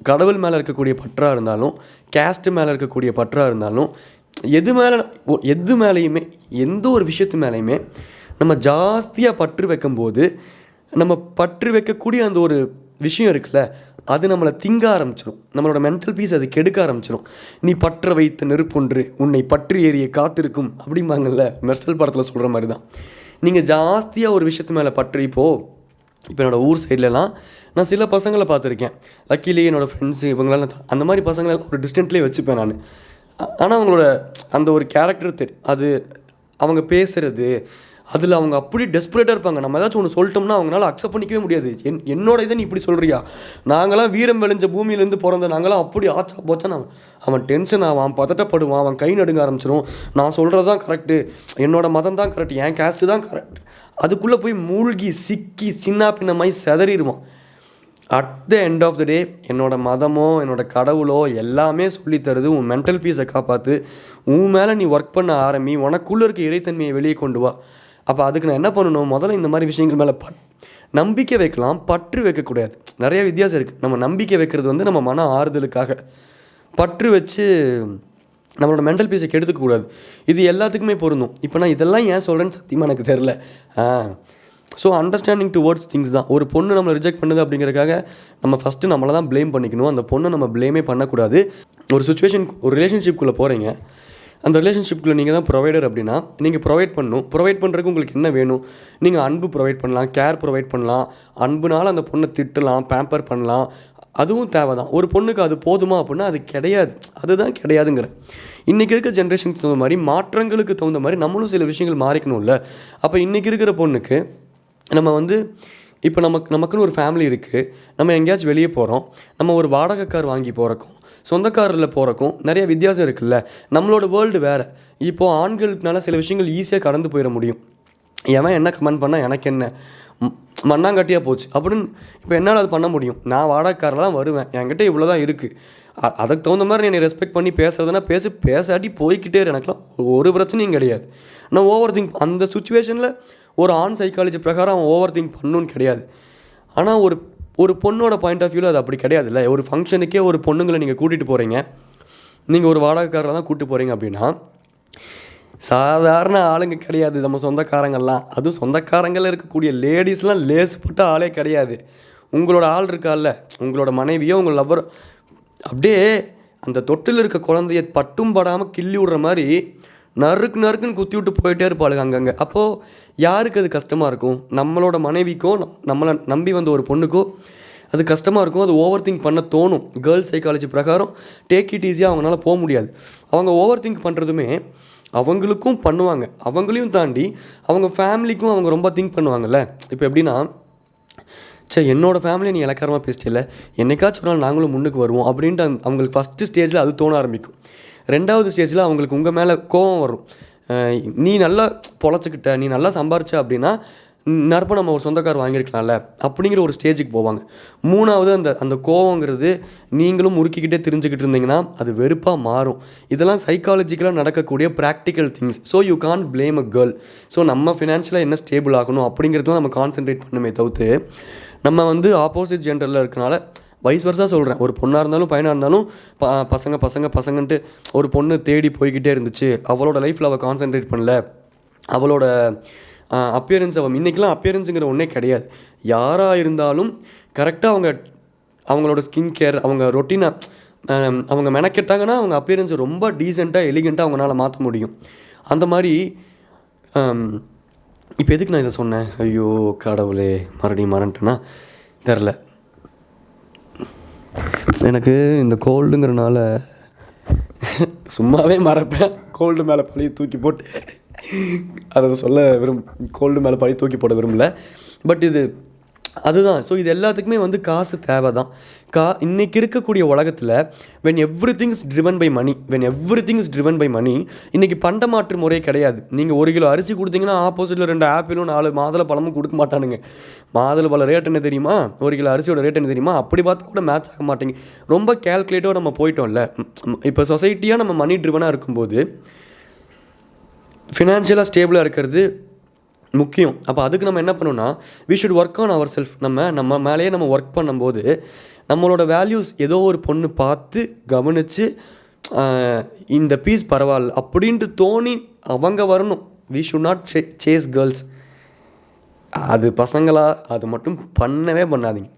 Speaker 1: கடவுள் மேலே இருக்கக்கூடிய பற்றாக இருந்தாலும், கேஸ்ட்டு மேலே இருக்கக்கூடிய பற்றாக இருந்தாலும், எது மேலேயுமே எந்த ஒரு விஷயத்து மேலேயுமே நம்ம ஜாஸ்தியாக பற்று வைக்கும்போது, நம்ம பற்று வைக்கக்கூடிய அந்த ஒரு விஷயம் இருக்குல்ல, அது நம்மளை திங்க ஆரம்பிச்சிடும். நம்மளோட மென்டல் பீஸ் அது கெடுக்க ஆரம்பிச்சிடும். நீ பற்ற வைத்த நெருப்பொன்று உன்னை பற்றி ஏறிய காத்திருக்கும் அப்படிம்பாங்கல்ல, மெர்சல் படத்தில் சொல்கிற மாதிரி தான். நீங்கள் ஜாஸ்தியாக ஒரு விஷயத்து மேலே பற்று இப்போ என்னோடய ஊர் சைட்லலாம் நான் சில பசங்களை பார்த்துருக்கேன். லக்கிலி என்னோடய ஃப்ரெண்ட்ஸு இவங்களெல்லாம் அந்த மாதிரி பசங்களெல்லாம் ஒரு டிஸ்டன்ட்லேயே வச்சுப்பேன் நான். ஆனால் அவங்களோட அந்த ஒரு கேரக்டர் அது அவங்க பேசுகிறது, அதில் அவங்க அப்படி டெஸ்பரேட்டாக இருப்பாங்க. நம்ம ஏதாச்சும் ஒன்று சொல்லிட்டோம்னா அவங்களால அக்செப்ட் பண்ணிக்கவே முடியாது. என்னோட இதை நீ இப்படி சொல்கிறியா, நாங்களாம் வீரம் விளைஞ்ச பூமியிலேருந்து பிறந்த நாங்களாம் அப்படி ஆச்சா போச்சா. அவன் டென்ஷன் ஆவான், பதட்டப்படுவான், அவன் கை நடுங்க ஆரம்பிச்சிடும். நான் சொல்கிறது தான் கரெக்டு, என்னோட மதம் தான் கரெக்ட், என் கேஸ்ட்டு தான் கரெக்ட். அதுக்குள்ளே போய் மூழ்கி சிக்கி சின்ன பின்னமாய் செதறிடுவான். At the end of the day என்னோடய மதமோ என்னோடய கடவுளோ எல்லாமே சொல்லித்தருது, உன் மென்டல் பீஸை காப்பாற்று, உன் மேலே நீ ஒர்க் பண்ண ஆரம்பி, உனக்குள்ளே இருக்க இறைத்தன்மையை வெளியே கொண்டு வா. அப்போ அதுக்கு நான் என்ன பண்ணணும், முதல்ல இந்த மாதிரி விஷயங்கள் மேலே நம்பிக்கை வைக்கலாம், பற்று வைக்கக்கூடாது. நிறைய வித்தியாசம் இருக்குது. நம்ம நம்பிக்கை வைக்கிறது வந்து நம்ம மன ஆறுதலுக்காக, பற்று வச்சு நம்மளோட மென்டல் பீஸை கெடுத்துக்கக்கூடாது. இது எல்லாத்துக்குமே பொருந்தும். இப்போ நான் இதெல்லாம் ஏன் சொல்கிறேன்னு சத்தியமாக எனக்கு தெரில. ஸோ அண்டர்ஸ்டாண்டிங் டுவர்ட்ஸ் திங்ஸ் தான். ஒரு பொண்ணு நம்மளை ரிஜெக்ட் பண்ணுது அப்படிங்கிறதுக்காக நம்ம ஃபஸ்ட்டு நம்மளை தான் ப்ளேம் பண்ணிக்கணும். அந்த பொண்ணை நம்ம ப்ளேமே பண்ணக்கூடாது. ஒரு சுச்சுவேஷன், ஒரு ரிலேஷன்ஷிப்குள்ளே போகிறீங்க, அந்த ரிலேஷன்ஷிப்பில் நீங்கள் தான் ப்ரொவைடர் அப்படின்னா நீங்கள் ப்ரொவைட் பண்ணணும். ப்ரொவைட் பண்ணுறதுக்கு உங்களுக்கு என்ன வேணும்? நீங்கள் அன்பு ப்ரொவைட் பண்ணலாம், கேர் ப்ரொவைட் பண்ணலாம், அன்புனால அந்த பொண்ணை திட்டலாம், பேம்பர் பண்ணலாம், அதுவும் தேவை தான். ஒரு பொண்ணுக்கு அது போதுமா அப்படின்னா அது கிடையாது, அதுதான் கிடையாதுங்கிற. இன்றைக்கி இருக்க ஜென்ரேஷனுக்கு தகுந்த மாதிரி, மாற்றங்களுக்கு தகுந்த மாதிரி நம்மளும் சில விஷயங்கள் மாறிக்கணும்ல. அப்போ இன்றைக்கி இருக்கிற பொண்ணுக்கு நம்ம வந்து இப்போ நமக்குன்னு ஒரு ஃபேமிலி இருக்குது, நம்ம எங்கேயாச்சும் வெளியே போகிறோம், நம்ம ஒரு வாடகை கார் வாங்கி போகிறக்கும் சொந்த காரில் போகிறக்கும் நிறைய வித்தியாசம் இருக்குல்ல. நம்மளோட வேர்ல்டு வேறு. இப்போது ஆண்களுக்குனால சில விஷயங்கள் ஈஸியாக கடந்து போயிட முடியும். எவன் என்ன கமெண்ட் பண்ணால் எனக்கு என்ன, மண்ணாங்கட்டியாக போச்சு அப்படின்னு இப்போ என்னால் அது பண்ண முடியும். நான் வாடகை காரில் தான் வருவேன், என்கிட்ட இவ்வளோ தான் இருக்குது, அதுக்கு தகுந்த மாதிரி என்னை ரெஸ்பெக்ட் பண்ணி பேசுகிறதுனா பேசாட்டி போய்கிட்டே எனக்குலாம் ஒரு பிரச்சனையும் கிடையாது. நான் ஓவர் திங்க் அந்த சுச்சுவேஷனில் ஒரு ஆண் சைக்காலஜி பிரகாரம் அவன் ஓவர் திங்க் பண்ணணுன்னு கிடையாது. ஆனால் ஒரு பொண்ணோட பாயிண்ட் ஆஃப் வியூவில் அது அப்படி கிடையாது இல்லை. ஒரு ஃபங்க்ஷனுக்கே ஒரு பொண்ணுங்களை நீங்கள் கூட்டிகிட்டு போகிறீங்க, நீங்கள் ஒரு வாடகைக்காரில் தான் கூப்பிட்டு போகிறீங்க அப்படின்னா சாதாரண ஆளுங்க கிடையாது நம்ம சொந்தக்காரங்கள்லாம். அதுவும் சொந்தக்காரங்களில் இருக்கக்கூடிய லேடிஸ்லாம் லேசுப்பட்ட ஆளே கிடையாது. உங்களோட ஆள் இருக்கால, உங்களோட மனைவியோ உங்கள் லவ்வர், அப்படியே அந்த தொட்டில் இருக்க குழந்தைய பட்டும் படாமல் கிள்ளி விடுற மாதிரி நறுக்குன்னு குத்தி விட்டு போயிட்டே இருப்பாளுங்க அங்கங்கே. அப்போது யாருக்கு அது கஷ்டமாக இருக்கும்? நம்மளோட மனைவிக்கோ நம்மளை நம்பி வந்த ஒரு பொண்ணுக்கோ அது கஷ்டமாக இருக்கும். அது ஓவர் திங்க் பண்ண தோணும். கேர்ள்ஸ் சைக்காலஜி பிரகாரம் டேக் இட் ஈஸியாக அவங்களால போக முடியாது. அவங்க ஓவர் திங்க் பண்ணுறதுமே அவங்களுக்கும் பண்ணுவாங்க, அவங்களையும் தாண்டி அவங்க ஃபேமிலிக்கும் அவங்க ரொம்ப திங்க் பண்ணுவாங்கல்ல. இப்போ எப்படின்னா, என்னோடய ஃபேமிலியை நீ இலக்காரமாக பேசிட்டில்ல, என்னைக்காச்சும் ஒரு நாள் நாங்களும் முன்னுக்கு வருவோம் அப்படின்ட்டு அவங்களுக்கு ஃபஸ்ட்டு ஸ்டேஜில் அது தோண ஆரம்பிக்கும். 2வது ஸ்டேஜில் அவங்களுக்கு உங்கள் மேலே கோபம் வரும். நீ நல்லா பொழைச்சிக்கிட்ட, நீ நல்லா சம்பாரிச்ச அப்படின்னா நற்ப நம்ம ஒரு சொந்தக்கார் வாங்கியிருக்கலாம்ல அப்படிங்கிற ஒரு ஸ்டேஜுக்கு போவாங்க. 3வது அந்த கோவங்கிறது நீங்களும் முறுக்கிக்கிட்டே தெரிஞ்சுக்கிட்டு இருந்தீங்கன்னா அது வெறுப்பாக மாறும். இதெல்லாம் சைக்காலஜிக்கலாக நடக்கக்கூடிய practical things. So you can't blame a girl. So நம்ம ஃபினான்ஷியலாக என்ன ஸ்டேபிள் ஆகணும் அப்படிங்கிறதுலாம் நம்ம கான்சென்ட்ரேட் பண்ணுமே தவிர்த்து, நம்ம வந்து ஆப்போசிட் ஜெண்டரில் இருக்கனால வைஸ் வர்ஸாக சொல்கிறேன், ஒரு பொண்ணாக இருந்தாலும் பையனாக இருந்தாலும் பசங்கன்ட்டு ஒரு பொண்ணு தேடி போய்கிட்டே இருந்துச்சு, அவளோட லைஃப்பில் அவள் கான்சென்ட்ரேட் பண்ணல, அவளோட அப்பியரன்ஸ் இன்றைக்கெலாம் அப்பியரன்ஸுங்கிற ஒன்றே கிடையாது. யாராக இருந்தாலும் கரெக்டாக அவங்களோட ஸ்கின் கேர், அவங்க ரொட்டீனாக அவங்க மெனக்கெட்டாங்கன்னா அவங்க அப்பியரன்ஸை ரொம்ப டீசெண்டாக எலிகெண்ட்டாக அவங்களால மாற்ற முடியும். அந்த மாதிரி இப்போ எதுக்கு நான் இதை சொன்னேன்? ஐயோ கடவுளே, மறுபடியும் மறந்துட்டேன்னா தெரில. எனக்கு இந்த கோல்டுங்கிறனால சும்மாவே மறப்பேன். கோல்டு மேலே பழைய தூக்கி போட்டு அதை சொல்ல கோல்டு மேலே பழைய தூக்கி போட விரும்பல. பட் அதுதான். ஸோ இது எல்லாத்துக்குமே வந்து காசு தேவை தான். இன்றைக்கி இருக்கக்கூடிய உலகத்தில் when everything is driven by money, இன்றைக்கி பண்ட மாற்று முறையே கிடையாது. நீங்கள் 1 கிலோ அரிசி கொடுத்தீங்கன்னா ஆப்போசிட்டில் 2 ஆப்பிளும் 4 மாதுளை பழமும் கொடுக்க மாட்டானுங்க. மாதுளை பழம் ரேட் என்ன தெரியுமா? 1 கிலோ அரிசியோட ரேட் என்ன தெரியுமா? அப்படி பார்த்தா கூட மேட்ச் ஆக மாட்டேங்க. ரொம்ப கேல்குலேட்டிவாக நம்ம போயிட்டோம்ல. இப்போ சொசைட்டியாக நம்ம மணி ட்ரிவனாக இருக்கும்போது ஃபினான்ஷியலாக ஸ்டேபிளாக இருக்கிறது முக்கியம். அப்போ அதுக்கு நம்ம என்ன பண்ணணும்னா, we should work on our self. நம்ம மேலேயே நம்ம ஒர்க் பண்ணும்போது நம்மளோட வேல்யூஸ் ஏதோ ஒரு பொண்ணு பார்த்து கவனித்து இந்த பீஸ் பரவாயில்ல அப்படின்ட்டு தோணி அவங்க வரணும். We should not chase girls. அது பசங்களா அது மட்டும் பண்ணவே பண்ணாதீங்க.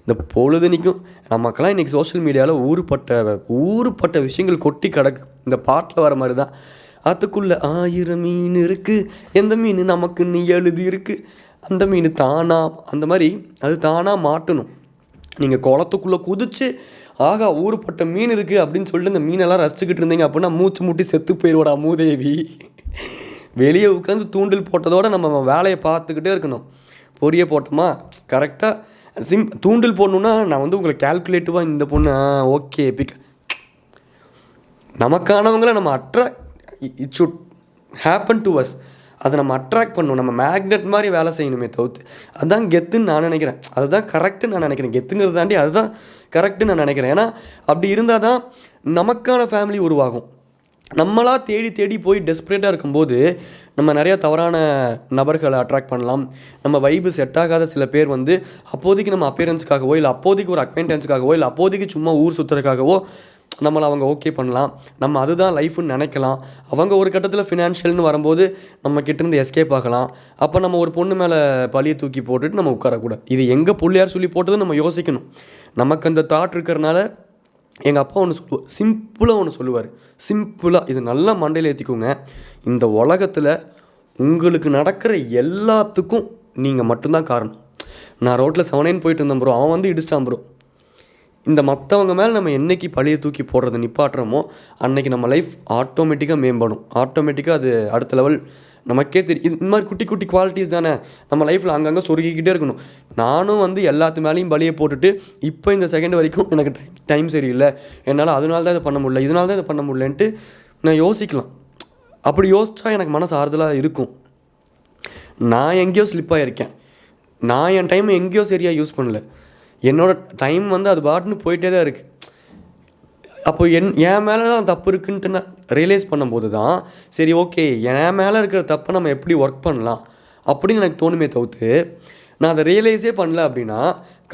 Speaker 1: இந்த பொழுதுனிக்கும் நமக்கெல்லாம் இன்றைக்கி சோஷியல் மீடியாவில் ஊறுப்பட்ட விஷயங்கள் கொட்டி கிடக்கு. இந்த பாட்டில் வர மாதிரி தான், அதுக்குள்ளே 1000 மீன் இருக்குது, எந்த மீன் நமக்குன்னு எழுதி இருக்குது, அந்த மீன் தானா, அந்த மாதிரி அது தானாக மாட்டணும். நீங்கள் குளத்துக்குள்ளே குதித்து ஆகா ஊறுப்பட்ட மீன் இருக்குது அப்படின்னு சொல்லிட்டு இந்த மீனெல்லாம் ரசிச்சுக்கிட்டு இருந்தீங்க அப்படின்னா மூச்சு முட்டி செத்து போயிடுவோடா மூதேவி. வெளியே உட்காந்து தூண்டில் போட்டதோடு நம்ம வேலையை பார்த்துக்கிட்டே இருக்கணும். பொரிய போட்டோமா கரெக்டாக தூண்டில் போடணுன்னா நான் வந்து உங்களை கேல்குலேட்டிவாக இந்த பொண்ணு ஓகே பிக் நமக்கானவங்களை நம்ம it should happen to us. அதை நம்ம அட்ராக்ட் பண்ணணும். நம்ம மேக்னெட் மாதிரி வேலை செய்யணுமே தவிர்த்து. அதுதான் கெத்துன்னு நான் நினைக்கிறேன். அதுதான் கரெக்டுன்னு நான் நினைக்கிறேன். கெத்துங்கிறது தாண்டி அதுதான் கரெக்டுன்னு நான் நினைக்கிறேன். ஏன்னா அப்படி இருந்தால் தான் நமக்கான ஃபேமிலி உருவாகும். நம்மளாக தேடி போய் டெஸ்பரேட்டாக இருக்கும்போது நம்ம நிறையா தவறான நபர்களை அட்ராக்ட் பண்ணலாம். நம்ம வைப்பு செட் ஆகாத சில பேர் வந்து அப்போதைக்கு நம்ம அப்பியரன்ஸுக்காகவோ இல்லை அப்போதைக்கு ஒரு அக்வைண்டன்ஸுக்காகவோ இல்லை அப்போதைக்கு சும்மா ஊர் சுற்றுறதுக்காகவோ நம்மளை அவங்க ஓகே பண்ணலாம். நம்ம அதுதான் லைஃப்னு நினைக்கலாம். அவங்க ஒரு கட்டத்தில் ஃபினான்ஷியல்னு வரும்போது நம்ம கிட்டேருந்து எஸ்கேப் ஆகலாம். அப்போ நம்ம ஒரு பொண்ணு மேலே பழியை தூக்கி போட்டுட்டு நம்ம உட்காரக்கூடாது. இது எங்கே பிள்ளையார் சொல்லி போட்டதுன்னு நம்ம யோசிக்கணும். நமக்கு அந்த தாட் இருக்கிறனால எங்கள் அப்பா ஒன்று சொல்லுவார். சிம்பிளாக இது நல்லா மண்டையில் ஏற்றிக்கோங்க. இந்த உலகத்தில் உங்களுக்கு நடக்கிற எல்லாத்துக்கும் நீங்கள் மட்டும்தான் காரணம். நான் ரோட்டில் 7 போயிட்டு இருந்தேன் ப்ரோ, அவன் வந்து இடிச்சிட்டான் ப்ரோ. இந்த மற்றவங்க மேலே நம்ம என்றைக்கு பழியை தூக்கி போடுறதை நிப்பாட்டுறோமோ அன்றைக்கி நம்ம லைஃப் ஆட்டோமேட்டிக்காக மேம்படும். ஆட்டோமேட்டிக்காக அது அடுத்த லெவல் நமக்கே தெரியும். இந்த மாதிரி குட்டி குட்டி குவாலிட்டிஸ் தானே நம்ம லைஃப்பில் அங்கங்கே சொருகிக்கிட்டே இருக்கணும். நானும் வந்து எல்லாத்து மேலேயும் பழியை போட்டுட்டு இப்போ இந்த செகண்ட் வரைக்கும் எனக்கு டைம் சரியில்லை, என்னால் அதனால தான் இதை பண்ண முடியல, இதனால தான் இதை பண்ண முடியலன்ட்டு நான் யோசிக்கலாம். அப்படி யோசித்தா எனக்கு மனசு ஆறுதலாக இருக்கும். நான் எங்கேயோ ஸ்லிப்பாக இருக்கேன், நான் என் டைமை எங்கேயோ சரியாக யூஸ் பண்ணல, என்னோடய டைம் வந்து அது பாட்டுன்னு போயிட்டே தான் இருக்குது. அப்போ என் மேலே தான் தப்பு இருக்குன்ட்டு நான் ரியலைஸ் பண்ணும்போது தான் சரி ஓகே என் மேலே இருக்கிற தப்பை நம்ம எப்படி ஒர்க் பண்ணலாம் அப்படின்னு எனக்கு தோணுமே தவிர்த்து நான் அதை ரியலைஸே பண்ணல அப்படின்னா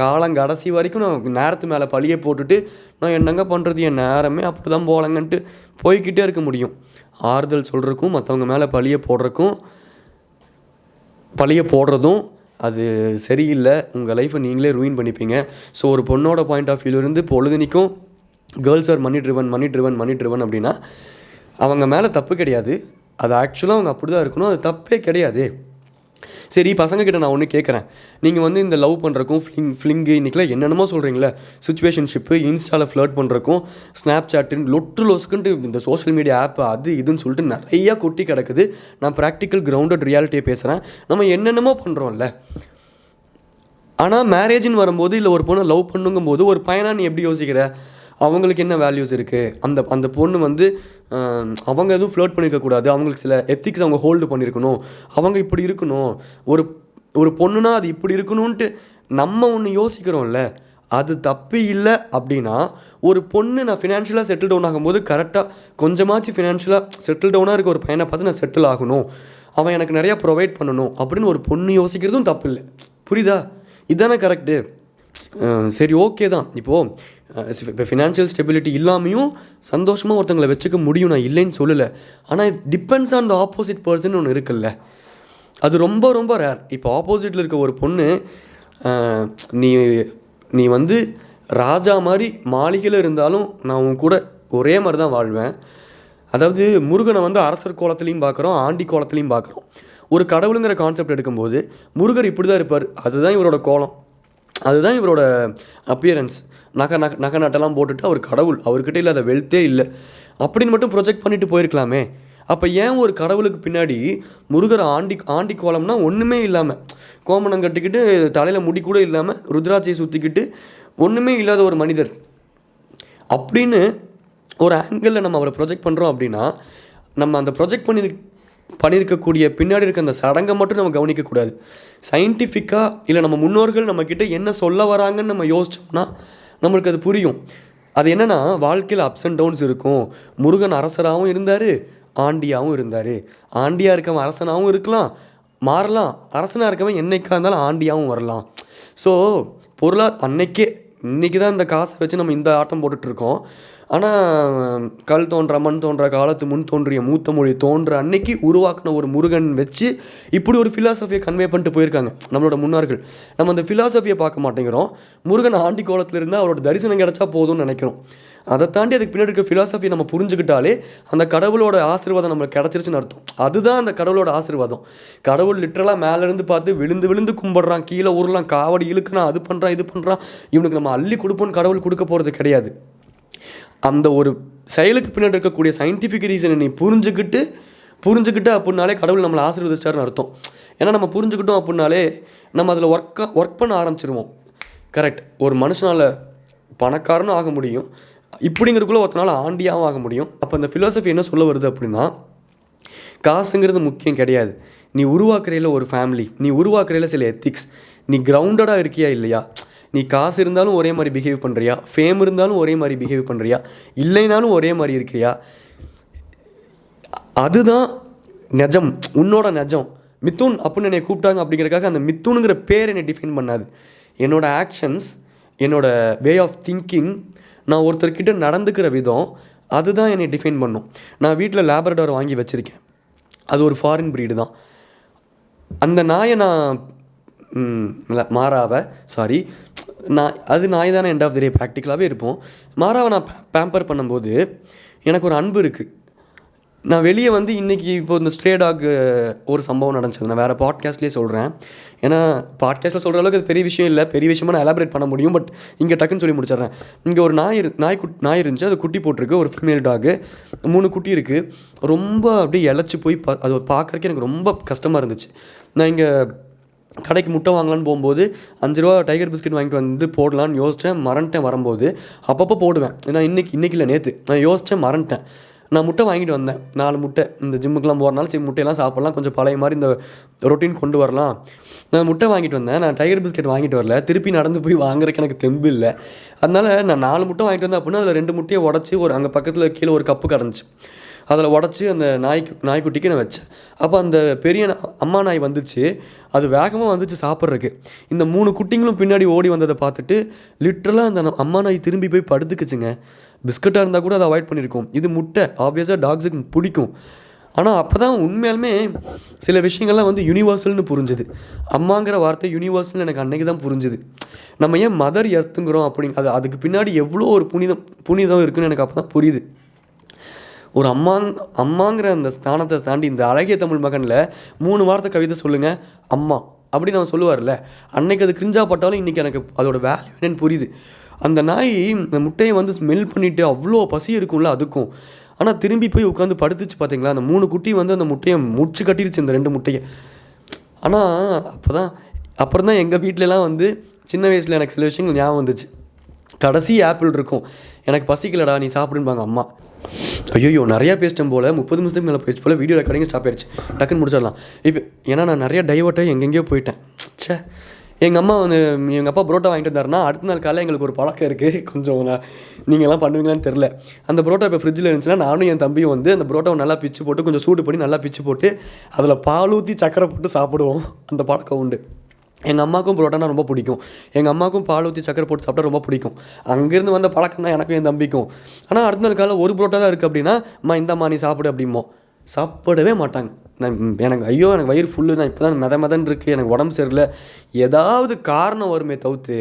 Speaker 1: காலங்கடைசி வரைக்கும் நான் நேரத்து மேலே பழியை போட்டுட்டு நான் என்னங்க பண்ணுறது, என் நேரமே அப்படி தான் போகலங்கன்ட்டு போய்கிட்டே இருக்க முடியும். ஆறுதல் சொல்கிறதுக்கும் மற்றவங்க மேலே பழியை போடுறதும் அது சரியில்லை. உங்கள் லைஃப்பை நீங்களே ரூயின் பண்ணிப்பீங்க. ஸோ ஒரு பொண்ணோட பாயிண்ட் ஆஃப் வியூவிலேருந்து பொழுதுனிக்கும் கேர்ள்ஸ் ஆர் மணி ட்ரிவன் அப்படின்னா அவங்க மேலே தப்பு கிடையாது. அது ஆக்சுவலாக அவங்க அப்படி தான் இருக்கணும், அது தப்பே கிடையாது. சரி பசங்கக்கிட்ட நான் ஒன்று கேட்குறேன், நீங்கள் வந்து இந்த லவ் பண்ணுறக்கும் ஃப்ளிங்கு இன்றைக்கெலாம் என்னென்னமோ சொல்கிறீங்களே, சிச்சுவேஷன்ஷிப்பு, இன்ஸ்டாவில் ஃப்ளர்ட் பண்ணுறக்கும், ஸ்னாப் சாட்டுன்னு லொஸ்க்குன்ட்டு இந்த சோஷியல் மீடியா ஆப் அது இதுன்னு சொல்லிட்டு நிறையா கொட்டி கிடக்குது. நான் ப்ராக்டிக்கல் கிரவுண்டட் ரியாலிட்டியை பேசுகிறேன். நம்ம என்னென்னமோ பண்ணுறோம்ல. ஆனால் மேரேஜின்னு வரும்போது இல்லை ஒரு பொண்ணை லவ் பண்ணுங்கும்போது ஒரு பையனாக நீ எப்படி யோசிக்கிற, அவங்களுக்கு என்ன வேல்யூஸ் இருக்குது, அந்த பொண்ணு வந்து அவங்க எதுவும் ஃப்ளர்ட் பண்ணியிருக்கக்கூடாது, அவங்களுக்கு சில எத்திக்ஸ் அவங்க ஹோல்டு பண்ணியிருக்கணும், அவங்க இப்படி இருக்கணும், ஒரு பொண்ணுனா அது இப்படி இருக்கணும்ன்ட்டு நம்ம ஒன்று யோசிக்கிறோம்ல, அது தப்பு இல்லை. அப்படின்னா ஒரு பொண்ணு நான் ஃபினான்ஷியலாக செட்டில் டவுன் ஆகும்போது கரெக்டாக கொஞ்சமாச்சு ஃபினான்ஷியலாக செட்டில் டவுனாக இருக்க ஒரு பையனை பார்த்து நான் செட்டில் ஆகணும், அவன் எனக்கு நிறையா ப்ரொவைட் பண்ணணும் அப்படின்னு ஒரு பொண்ணு யோசிக்கிறதும் தப்பு இல்லை. புரியுதா? இதுதானே கரெக்டு. சரி ஓகே தான். இப்போது இப்போ ஃபினான்ஷியல் ஸ்டெபிலிட்டி இல்லாமையும் சந்தோஷமாக ஒருத்தங்களை வச்சுக்க முடியும், நான் இல்லைன்னு சொல்லலை. ஆனால் it depends on the opposite person ஒன்று இருக்குல்ல, அது ரொம்ப ரொம்ப ரேர். இப்போ ஆப்போசிட்டில் இருக்க ஒரு பொண்ணு நீ வந்து ராஜா மாதிரி மாளிகையில் இருந்தாலும் நான் உன் கூட ஒரே மாதிரி தான் வாழ்வேன். அதாவது முருகனை வந்து அரசர் கோலத்துலேயும் பார்க்குறோம், ஆண்டி கோலத்துலேயும் பார்க்குறோம். ஒரு கடவுளுங்கிற கான்செப்ட் எடுக்கும்போது முருகர் இப்படி தான் இருப்பார், அதுதான் இவரோட கோலம், அதுதான் இவரோட அப்பியரன்ஸ். நகை நட்டெல்லாம் போட்டுட்டு அவர் கடவுள், அவர்கிட்ட இல்லாத வெல்த்தே இல்லை அப்படின்னு மட்டும் ப்ரொஜெக்ட் பண்ணிட்டு போயிருக்கலாமே. அப்போ ஏன் ஒரு கடவுளுக்கு பின்னாடி முருகர் ஆண்டி கோலம்னா ஒன்றுமே இல்லாமல் கோமணம் கட்டிக்கிட்டு தலையில் முடி கூட இல்லாமல் ருத்ராட்சியை சுற்றிக்கிட்டு ஒன்றுமே இல்லாத ஒரு மனிதர் அப்படின்னு ஒரு ஆங்கிளில் நம்ம அவரை ப்ரொஜெக்ட் பண்ணுறோம் அப்படின்னா நம்ம அந்த ப்ரொஜெக்ட் பண்ணியிருக்கக்கூடிய பின்னாடி இருக்க அந்த சடங்கை மட்டும் நம்ம கவனிக்கக்கூடாது. சயின்டிஃபிக்காக இல்லை நம்ம முன்னோர்கள் நம்மக்கிட்ட என்ன சொல்ல வராங்கன்னு நம்ம யோசிச்சோம்னா நம்மளுக்கு அது புரியும். அது என்னென்னா வாழ்க்கையில் அப்ஸ் அண்ட் டவுன்ஸ் இருக்கும். முருகன் அரசராகவும் இருந்தார், ஆண்டியாகவும் இருந்தார். ஆண்டியாக இருக்கவன் அரசனாகவும் இருக்கலாம், மாறலாம். அரசனாக இருக்கவன் என்னைக்கா இருந்தாலும் ஆண்டியாகவும் வரலாம். ஸோ இன்றைக்கி தான் இந்த காசை வச்சு நம்ம இந்த ஆட்டம் போட்டுட்ருக்கோம். ஆனால் கல் தோன்ற மண் தோன்ற காலத்து முன் தோன்றிய மூத்த மொழி தோன்ற அன்னைக்கு உருவாக்கின ஒரு முருகன் வச்சு இப்படி ஒரு ஃபிலாசபியை கன்வே பண்ணிட்டு போயிருக்காங்க நம்மளோட முன்னோர்கள். நம்ம அந்த ஃபிலாசபியை பார்க்க மாட்டேங்கிறோம். முருகன் ஆண்டி கோலத்தில் இருந்தால் அவரோட தரிசனம் கிடச்சா போதும்னு நினைக்கிறோம். அதை தாண்டி அதுக்கு பின்னாடி இருக்க ஃபிலாசபி நம்ம புரிஞ்சுக்கிட்டாலே அந்த கடவுளோட ஆசீர்வாதம் நம்மளுக்கு கிடச்சிருச்சுன்னு அர்த்தம். அதுதான் அந்த கடவுளோட ஆசீர்வாதம். கடவுள் லிட்டரலாக மேலேருந்து பார்த்து விழுந்து விழுந்து கும்பிட்றான், கீழே உருளான், காவடி இழுக்கிறான், அது பண்ணுறான் இது பண்ணுறான், இவனுக்கு நம்ம அள்ளி கொடுப்போன்னு கடவுள் கொடுக்க போகிறது கிடையாது. அந்த ஒரு செயலுக்கு பின்னாடி இருக்கக்கூடிய சயின்டிஃபிக் ரீசனை நீ புரிஞ்சுக்கிட்டு அப்படின்னாலே கடவுள் நம்மளை ஆசீர்வதிச்சாருன்னு அர்த்தம். ஏன்னா நம்ம புரிஞ்சுக்கிட்டோம் அப்படின்னாலே நம்ம அதில் ஒர்க் பண்ண ஆரம்பிச்சிருவோம். கரெக்ட். ஒரு மனுஷனால் பணக்காரனும் ஆக முடியும், இப்படிங்கிறதுக்குள்ளே ஒருத்தனால ஆண்டியாகவும் ஆக முடியும். அப்போ அந்த ஃபிலாசபி என்ன சொல்ல வருது அப்படின்னா, காசுங்கிறது முக்கியம் கிடையாது. நீ உருவாக்குறையில் ஒரு ஃபேமிலி, நீ உருவாக்குறையில் சில எத்திக்ஸ், நீ கிரவுண்டடாக இருக்கியா இல்லையா, நீ காசு இருந்தாலும் ஒரே மாதிரி பிஹேவ் பண்ணுறியா, ஃபேம் இருந்தாலும் ஒரே மாதிரி பிஹேவ் பண்ணுறியா, இல்லைனாலும் ஒரே மாதிரி இருக்கிறியா, அதுதான் நிஜம், உன்னோட நிஜம். மித்துன் அப்படின்னு என்னை கூப்பிட்டாங்க அப்படிங்கிறதுக்காக அந்த மித்துனுங்கிற பேர் என்னை டிஃபைன் பண்ணாது. என்னோடய ஆக்ஷன்ஸ், என்னோடய வே ஆஃப் திங்கிங், நான் ஒருத்தர்கிட்ட நடந்துக்கிற விதம், அதுதான் என்னை டிஃபைன் பண்ணும். நான் வீட்டில் லேப்ரடார் வாங்கி வச்சுருக்கேன். அது ஒரு ஃபாரின் ப்ரீடு தான். அந்த நாயை நான் நாய் தானே எண்ட் ஆஃப் த டே ப்ராக்டிக்கலாகவே இருப்போம். மாறாவை நான் பேம்பர் பண்ணும்போது எனக்கு ஒரு அன்பு இருக்குது. நான் வெளியே வந்து இன்றைக்கி இப்போ இந்த ஸ்ட்ரே டாக் ஒரு சம்பவம் நடந்துச்சு. நான் வேறு பாட்காஸ்ட்லேயே சொல்கிறேன். ஏன்னா பாட்காஸ்ட்டில் சொல்கிற அளவுக்கு அது பெரிய விஷயம் இல்லை, பெரிய விஷயமா நான் எலாபரேட் பண்ண முடியும். பட் இங்கே டக்குன்னு சொல்லி முடிச்சிடுறேன். இங்கே ஒரு நாய் இருந்துச்சு. அது குட்டி போட்டிருக்கு, ஒரு ஃபீமேல் டாகு, 3 குட்டி இருக்குது. ரொம்ப அப்படியே இழைச்சி போய் அது பார்க்குறக்கு எனக்கு ரொம்ப கஷ்டமாக இருந்துச்சு. நான் இங்கே கடைக்கு முட்டை வாங்கலான்னு போகும்போது 5 ரூபா டைகர் பிஸ்கட் வாங்கிட்டு வந்து போடலான்னு யோசித்தேன், மறந்துட்டேன். வரும்போது அப்பப்போ போடுவேன். ஏன்னா இன்றைக்கி இல்லை, நேற்று நான் யோசித்தேன், மறந்துட்டேன். நான் முட்டை வாங்கிட்டு வந்தேன், 4 முட்டை. இந்த ஜிம்முக்கெலாம் போகிறனால சரி முட்டையெல்லாம் சாப்பிட்லாம், கொஞ்சம் பழைய மாதிரி இந்த ரொட்டீன் கொண்டு வரலாம். நான் முட்டை வாங்கிட்டு வந்தேன். நான் டைகர் பிஸ்கெட் வாங்கிட்டு வரல, திருப்பி நடந்து போய் வாங்குறதுக்கு எனக்கு தெம்பு இல்லை. அதனால் நான் 4 முட்டை வாங்கிட்டு வந்தேன் அப்படின்னா அதில் 2 முட்டையை உடச்சி அங்கே பக்கத்தில் கீழே ஒரு கப்பு கிடந்துச்சு, அதில் உடச்சி அந்த நாய்க்குட்டிக்கு நான் வச்சேன். அப்போ அந்த பெரிய அம்மா நாய் வந்துச்சு, அது வேகமாக வந்துச்சு சாப்பிட்றதுக்கு. இந்த 3 குட்டிங்களும் பின்னாடி ஓடி வந்ததை பார்த்துட்டு லிட்ரலாக அந்த அம்மா நாய் திரும்பி போய் படுத்துக்குச்சுங்க. பிஸ்கட்டாக இருந்தால் கூட அதை அவாய்ட் பண்ணியிருக்கோம். இது முட்டை, ஆப்வியஸாக டாக்ஸுக்கு பிடிக்கும். ஆனால் அப்போ தான் உண்மையாலுமே சில விஷயங்கள்லாம் வந்து யூனிவர்சல்னு புரிஞ்சுது. அம்மாங்கிற வார்த்தை யூனிவர்சல்னு எனக்கு அன்றைக்கி தான் புரிஞ்சுது. நம்ம ஏன் மதர் எர்த்துங்கிறோம் அதுக்கு பின்னாடி எவ்வளோ ஒரு புனிதம் இருக்குதுன்னு எனக்கு அப்போ தான் புரியுது. ஒரு அம்மாங்கிற அந்த ஸ்தானத்தை தாண்டி இந்த அழகிய தமிழ் மகனில் 3 வார்த்தை கவிதை சொல்லுங்கள் அம்மா அப்படின்னு அவன் சொல்லுவார்ல, அன்னைக்கு அது கிரிஞ்சாப்பட்டாலும் இன்றைக்கி எனக்கு அதோட வேல்யூ என்னன்னு புரியுது. அந்த நாய் இந்த முட்டையை வந்து ஸ்மெல் பண்ணிவிட்டு அவ்வளோ பசி இருக்கும்ல அதுக்கும், ஆனால் திரும்பி போய் உட்காந்து படுத்துச்சு பார்த்தீங்களா. அந்த 3 குட்டி வந்து அந்த முட்டையை முடிச்சு கட்டிடுச்சு, இந்த 2 முட்டையை. ஆனால் அப்புறம் தான் எங்கள் வீட்டிலலாம் வந்து சின்ன வயசில் எனக்கு சில விஷயங்கள் ஞாபகம் வந்துச்சு. கடைசி ஆப்பிள் இருக்கும், எனக்கு பசிக்கலடா நீ சாப்பிடுன்பாங்க அம்மா. ஐயோ நிறையா பேசிட்டேன் போல், 30 நிமிஷத்துக்கு மேலே பேச்சு போல். வீடியோ ரெக்கார்டிங் ஸ்டாப் ஆயிடுச்சு, டக்குன்னு முடிச்சிடலாம். இப்போ ஏன்னா நான் நிறையா டைவர்ட்டாக எங்கெங்கேயோ போயிட்டேன். எங்கள் அம்மா வந்து எங்கள் அப்பா புரோட்டா வாங்கிட்டு வந்தாருன்னா அடுத்த நாள் காலையில் எங்களுக்கு ஒரு பழக்கம் இருக்குது, கொஞ்சம் நீங்கள்லாம் பண்ணுவீங்களான்னு தெரில. அந்த புரோட்டா இப்போ ஃப்ரிட்ஜில் இருந்துச்சுன்னா நானும் என் தம்பியும் வந்து அந்த புரோட்டாவை நல்லா பிச்சு போட்டு கொஞ்சம் சூடு பண்ணி நல்லா பிச்சு போட்டு அதில் பால் ஊற்றி சக்கரை போட்டு சாப்பிடுவோம். அந்த பழக்கம் உண்டு. எங்கள் அம்மாவுக்கும் புரோட்டானா ரொம்ப பிடிக்கும். எங்கள் அம்மாவுக்கும் பால் ஊற்றி சக்கரை போட்டு சாப்பிட்டா ரொம்ப பிடிக்கும். அங்கேருந்து வந்த பழக்கம் தான் எனக்கும் என் தம்பிக்கும். ஆனால் அடுத்த நாள் காலையில் ஒரு புரோட்டா தான் இருக்குது அப்படின்னா, அம்மா இந்தம்மா நீ சாப்பிடு அப்படிமோ. சாப்பிடவே மாட்டாங்க. எனக்கு வயிறு ஃபுல்லு, நான் இப்போ தான் மெதன் இருக்குது, எனக்கு உடம்பு சரியில்லை, ஏதாவது காரணம் வருமே தவிர்த்து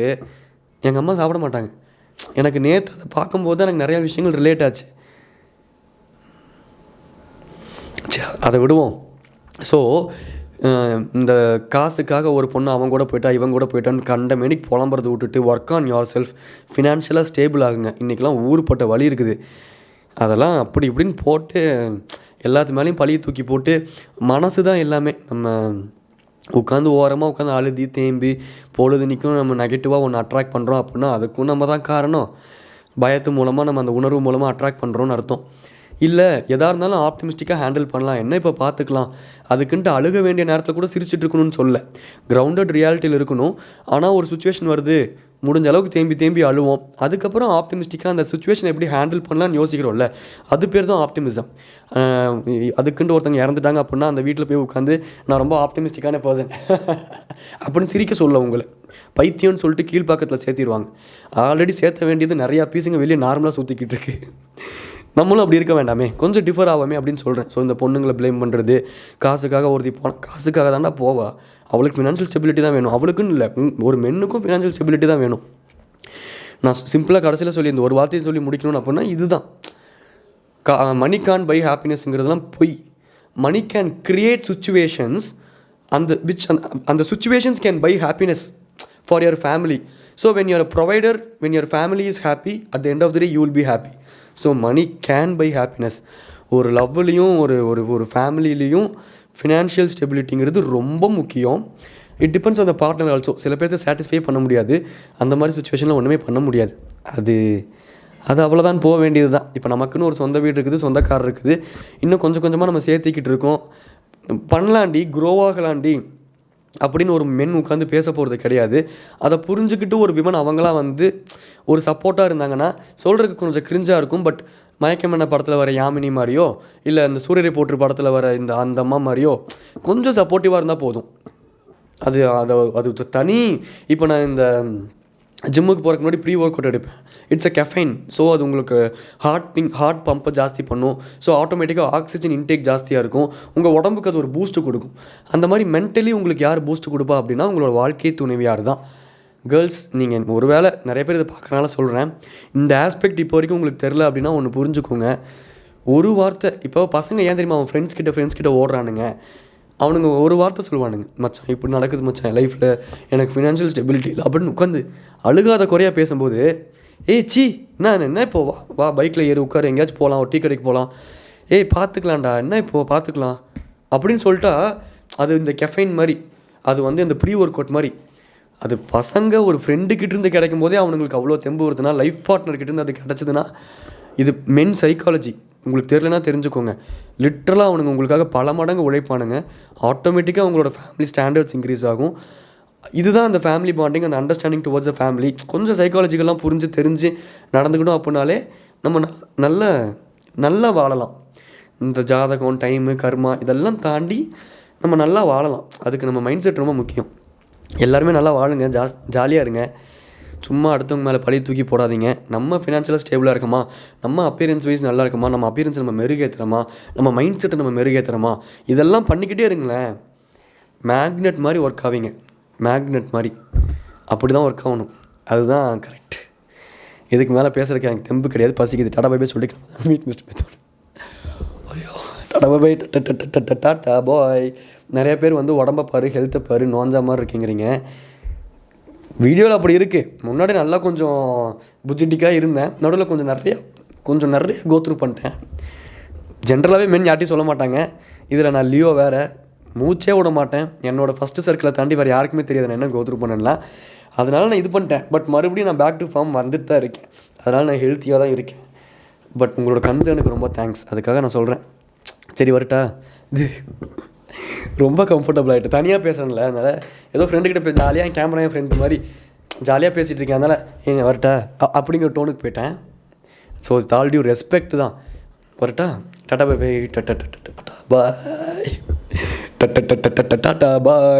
Speaker 1: எங்கள் அம்மா சாப்பிட மாட்டாங்க. எனக்கு நேற்று அதை பார்க்கும்போது தான் எனக்கு நிறையா விஷயங்கள் ரிலேட் ஆச்சு. அதை விடுவோம். ஸோ இந்த காசுக்காக ஒரு பொண்ணு அவங்க கூட போயிட்டா இவங்க கூட போயிட்டான்னு கண்ட மேனிக்கு புலம்புறதை விட்டுட்டு ஒர்க் ஆன் யுவர் செல்ஃப், ஃபினான்ஷியலாக ஸ்டேபிள் ஆகுங்க. இன்றைக்கெலாம் ஊருப்பட்ட வழி இருக்குது. அதெல்லாம் அப்படி இப்படின்னு போட்டு எல்லாத்து மேலேயும் பழியை தூக்கி போட்டு மனசு தான் எல்லாமே. நம்ம உட்காந்து ஓரமாக அழுதி தேம்பி பொழுதுனிக்கும் நம்ம நெகட்டிவாக ஒன்று அட்ராக்ட் பண்ணுறோம் அப்படின்னா அதுக்கும் நம்ம தான் காரணம். பயத்து மூலமாக நம்ம அந்த உணர்வு மூலமாக அட்ராக்ட் பண்ணுறோன்னு அர்த்தம். இல்லை எதாக இருந்தாலும் ஆப்டிமிஸ்டிக்காக ஹேண்டில் பண்ணலாம், என்ன இப்போ பார்த்துக்கலாம், அதுக்குன்ட்டு அழுக வேண்டிய நேரத்தில் கூட சிரிச்சிட்டு இருக்கணும்னு சொல்ல, கிரவுண்டட் ரியாலிட்டியில் இருக்கணும். ஆனால் ஒரு சுச்சுவேஷன் வருது, முடிஞ்ச அளவுக்கு தேம்பி அழுவோம். அதுக்கப்புறம் ஆப்டிமிஸ்டிக்காக அந்த சுச்சுவேஷனை எப்படி ஹேண்டில் பண்ணலான்னு யோசிக்கிறோம்ல, அது பேர் தான் ஆப்டிமிசம். அதுக்குண்டு ஒருத்தவங்க இறந்துட்டாங்க அப்படின்னா அந்த வீட்டில் போய் உட்காந்து நான் ரொம்ப ஆப்டிமிஸ்டிக்கான பர்சன் அப்படின்னு சிரிக்க சொல்ல உங்களை பைத்தியம்னு சொல்லிட்டு கீழ்ப்பாக்கத்தில் சேர்த்திடுவாங்க. ஆல்ரெடி சேர்த்த வேண்டியது நிறையா பீஸுங்க வெளியே நார்மலாக சுற்றிக்கிட்டு இருக்கு. நம்மளும் அப்படி இருக்க வேண்டாமே, கொஞ்சம் டிஃபர் ஆகாமே அப்படின்னு சொல்கிறேன். ஸோ இந்த பொண்ணுங்களை ப்ளேம் பண்ணுறது, காசுக்காக ஒருத்தி போனால் காசுக்காக தாண்டா போவா, அவளுக்கு ஃபினான்ஷியல் ஸ்டெபிலிட்டி தான் வேணும். அவளுக்குன்னு இல்லை, ஒரு மென்னுக்கும் ஃபினான்ஷியல் ஸ்டெபிலிட்டி தான் வேணும். நான் சிம்பிளாக கடைசியில் சொல்லி இந்த ஒரு வார்த்தையை சொல்லி முடிக்கணும்னு அப்படின்னா இதுதான். மணி கான் பை ஹாப்பினஸ்ங்கிறதுலாம் பொய். மணி கேன் கிரியேட் சுச்சுவேஷன்ஸ் அந்த situations can buy happiness for your family. So when your provider, when your family is happy, at the end of the day you will be happy. So money can buy happiness. ஒரு லவ்லையும் ஒரு ஃபேமிலிலையும் financial ஸ்டெபிலிட்டிங்கிறது ரொம்ப முக்கியம். It depends on the partner also. சில பேர்த்தை satisfy பண்ண முடியாது, அந்த மாதிரி சுச்சுவேஷனில் ஒன்றுமே பண்ண முடியாது. அது அவ்வளோதான், போக வேண்டியது தான். இப்போ நமக்குன்னு ஒரு சொந்த வீடு இருக்குது, சொந்தக்காரர் இருக்குது, இன்னும் கொஞ்சம் கொஞ்சமாக நம்ம சேர்த்திக்கிட்டு இருக்கோம். பண்ணலாண்டி, க்ரோ ஆகலாண்டி அப்படின்னு ஒரு மென் உட்காந்து பேச போகிறது கிடையாது. அதை புரிஞ்சுக்கிட்டு ஒரு விமன் அவங்களாம் வந்து ஒரு சப்போர்ட்டாக இருந்தாங்கன்னா சொல்கிறதுக்கு கொஞ்சம் கிரிஞ்சாக இருக்கும். பட் மயக்கமன்ன படத்தில் வர யாமினி மாதிரியோ, இல்லை இந்த சூரியரை போற்று படத்தில் வர அந்த அம்மா மாதிரியோ கொஞ்சம் சப்போர்ட்டிவாக இருந்தால் போதும். அது தனி. இப்போ நான் இந்த ஜிம்முக்கு போகிறதுக்கு முன்னாடி ப்ரீ ஒர்க் அவுட் எடுப்பேன். It's a caffeine. ஸோ அது உங்களுக்கு ஹார்ட் பம்பை ஜாஸ்தி பண்ணும். ஸோ ஆட்டோமேட்டிக்காக ஆக்சிஜன் இன்டேக் ஜாஸ்தியாக இருக்கும். உங்கள் உடம்புக்கு அது ஒரு பூஸ்ட்டு கொடுக்கும். அந்த மாதிரி மென்டலி உங்களுக்கு யார் பூஸ்ட்டு கொடுப்பா அப்படின்னா உங்களோட வாழ்க்கை துணைவியார் தான். கேர்ள்ஸ், நீங்கள் ஒரு வேளை நிறைய பேர் இதை பார்க்குறனால சொல்கிறேன், இந்த ஆஸ்பெக்ட் இப்போ வரைக்கும் உங்களுக்கு தெரில அப்படின்னா ஒன்று புரிஞ்சுக்கோங்க. ஒரு வார்த்தை, இப்போ பசங்க ஏன் தெரியுமா அவன் ஃப்ரெண்ட்ஸ் கிட்ட ஓடுறானுங்க, அவனுங்க ஒரு வார்த்தை சொல்லுவானுங்க, மச்சான் இப்படி நடக்குது மச்சான் லைஃப்பில், எனக்கு ஃபினான்ஷியல் ஸ்டெபிலிட்டி இல்லை அப்படின்னு உட்காந்து அழுகாத குறையாக பேசும்போது, சி என்ன இப்போ வா பைக்கில் ஏறி உட்காரு, எங்கேயாச்சும் போகலாம், ஒரு டீ கடைக்கு போகலாம், பார்த்துக்கலாம்டா, என்ன இப்போது பார்த்துக்கலாம் அப்படின்னு சொல்லிட்டா அது இந்த கெஃபைன் மாதிரி, அது வந்து இந்த ப்ரீ ஒர்க் அவுட் மாதிரி. அது பசங்க ஒரு ஃப்ரெண்டுக்கிட்டேருந்து கிடைக்கும் போதே அவனுங்களுக்கு அவ்வளோ தெம்பு வருதுன்னா, லைஃப் பார்ட்னர்கிட்டேருந்து அது கிடச்சிதுன்னா, இது மென் சைக்காலஜி. உங்களுக்கு தெரியலனா தெரிஞ்சுக்கோங்க. லிட்ரலாக அவனுங்க உங்களுக்காக பல மடங்கு உழைப்பானுங்க. ஆட்டோமேட்டிக்காக அவங்களோட ஃபேமிலி ஸ்டாண்டர்ட்ஸ் இன்க்ரீஸ் ஆகும். இதுதான் அந்த ஃபேமிலி பாண்டிங், அந்த அண்டர்ஸ்டாண்டிங் டுவர்ட்ஸ் அ ஃபேமிலி. கொஞ்சம் சைக்காலஜிக்கெல்லாம் புரிஞ்சு தெரிஞ்சு நடந்துக்கணும் அப்படின்னாலே நம்ம நல்லா வாழலாம். இந்த ஜாதகம், டைமு, கர்மா இதெல்லாம் தாண்டி நம்ம நல்லா வாழலாம். அதுக்கு நம்ம மைண்ட் செட் ரொம்ப முக்கியம். எல்லாருமே நல்லா வாழுங்க, ஜாலியாக இருங்க. சும்மா அடுத்தவங்க மேலே பழி தூக்கி போடாதீங்க. நம்ம ஃபினான்ஷியலாக ஸ்டேபிளாக இருக்கமா, நம்ம அப்பியரன்ஸ் வைஸ் நல்லா இருக்கமா, நம்ம அப்பியரன்ஸ் நம்ம மெருகேற்றுறோமா, நம்ம மைண்ட் செட்டை நம்ம மெருகேற்றுறோமா, இதெல்லாம் பண்ணிக்கிட்டே இருங்களேன். மேக்னெட் மாதிரி ஒர்க் ஆவீங்க, மேக்னெட் மாதிரி. அப்படி தான் ஒர்க் ஆகணும். அதுதான் கரெக்ட். இதுக்கு மேலே பேசுகிறதுக்கு எனக்கு தெம்பு கிடையாது, பசிக்குது. டாடா பை சொல்லிக்கலாம். Meet mister method. ஐயோ, டாடா பை டாட்டா பாய். நிறைய பேர் வந்து உடம்பை பாரு, ஹெல்த்தை பாரு, நோஞ்சா மாதிரி இருக்கீங்கிறீங்க. வீடியோவில் அப்படி இருக்குது. முன்னாடி நல்லா கொஞ்சம் புஜிட்டிக்காக இருந்தேன், நடுவில் கொஞ்சம் நிறைய கோத்ரூ பண்ணிட்டேன். ஜென்ரலாகவே மென் யார்ட்டையும் சொல்ல மாட்டாங்க. இதில் நான் லியோ வேறு, மூச்சே விட மாட்டேன். என்னோடய ஃபஸ்ட்டு சர்க்கிளை தாண்டி வேறு யாருக்குமே தெரியாது நான் என்ன கோத்ரூ பண்ணலாம். அதனால் நான் இது பண்ணிட்டேன். பட் மறுபடியும் நான் பேக் டு ஃபார்ம் வந்துட்டு தான் இருக்கேன். அதனால் நான் ஹெல்த்தியாக தான் இருக்கேன். பட் உங்களோட கன்சர்னுக்கு ரொம்ப தேங்க்ஸ், அதுக்காக நான் சொல்கிறேன். சரி வரட்டா? இது ரொம்ப கம்ஃபர்டபுள் ஆகிட்டு தனியாக பேசுகிறேன்ல, அதனால் ஏதோ ஃப்ரெண்டுக்கிட்ட ஜாலியாக கேமரா என் ஃப்ரெண்டு மாதிரி ஜாலியாக பேசிகிட்டு இருக்கேன். அதனால் வரட்டா அப்படிங்கிற டோனுக்கு போயிட்டேன். ஸோ ஆல் டியூ ரெஸ்பெக்ட் தான். வரட்டா? Tata bye bye. Tata bye. Tata பாய்.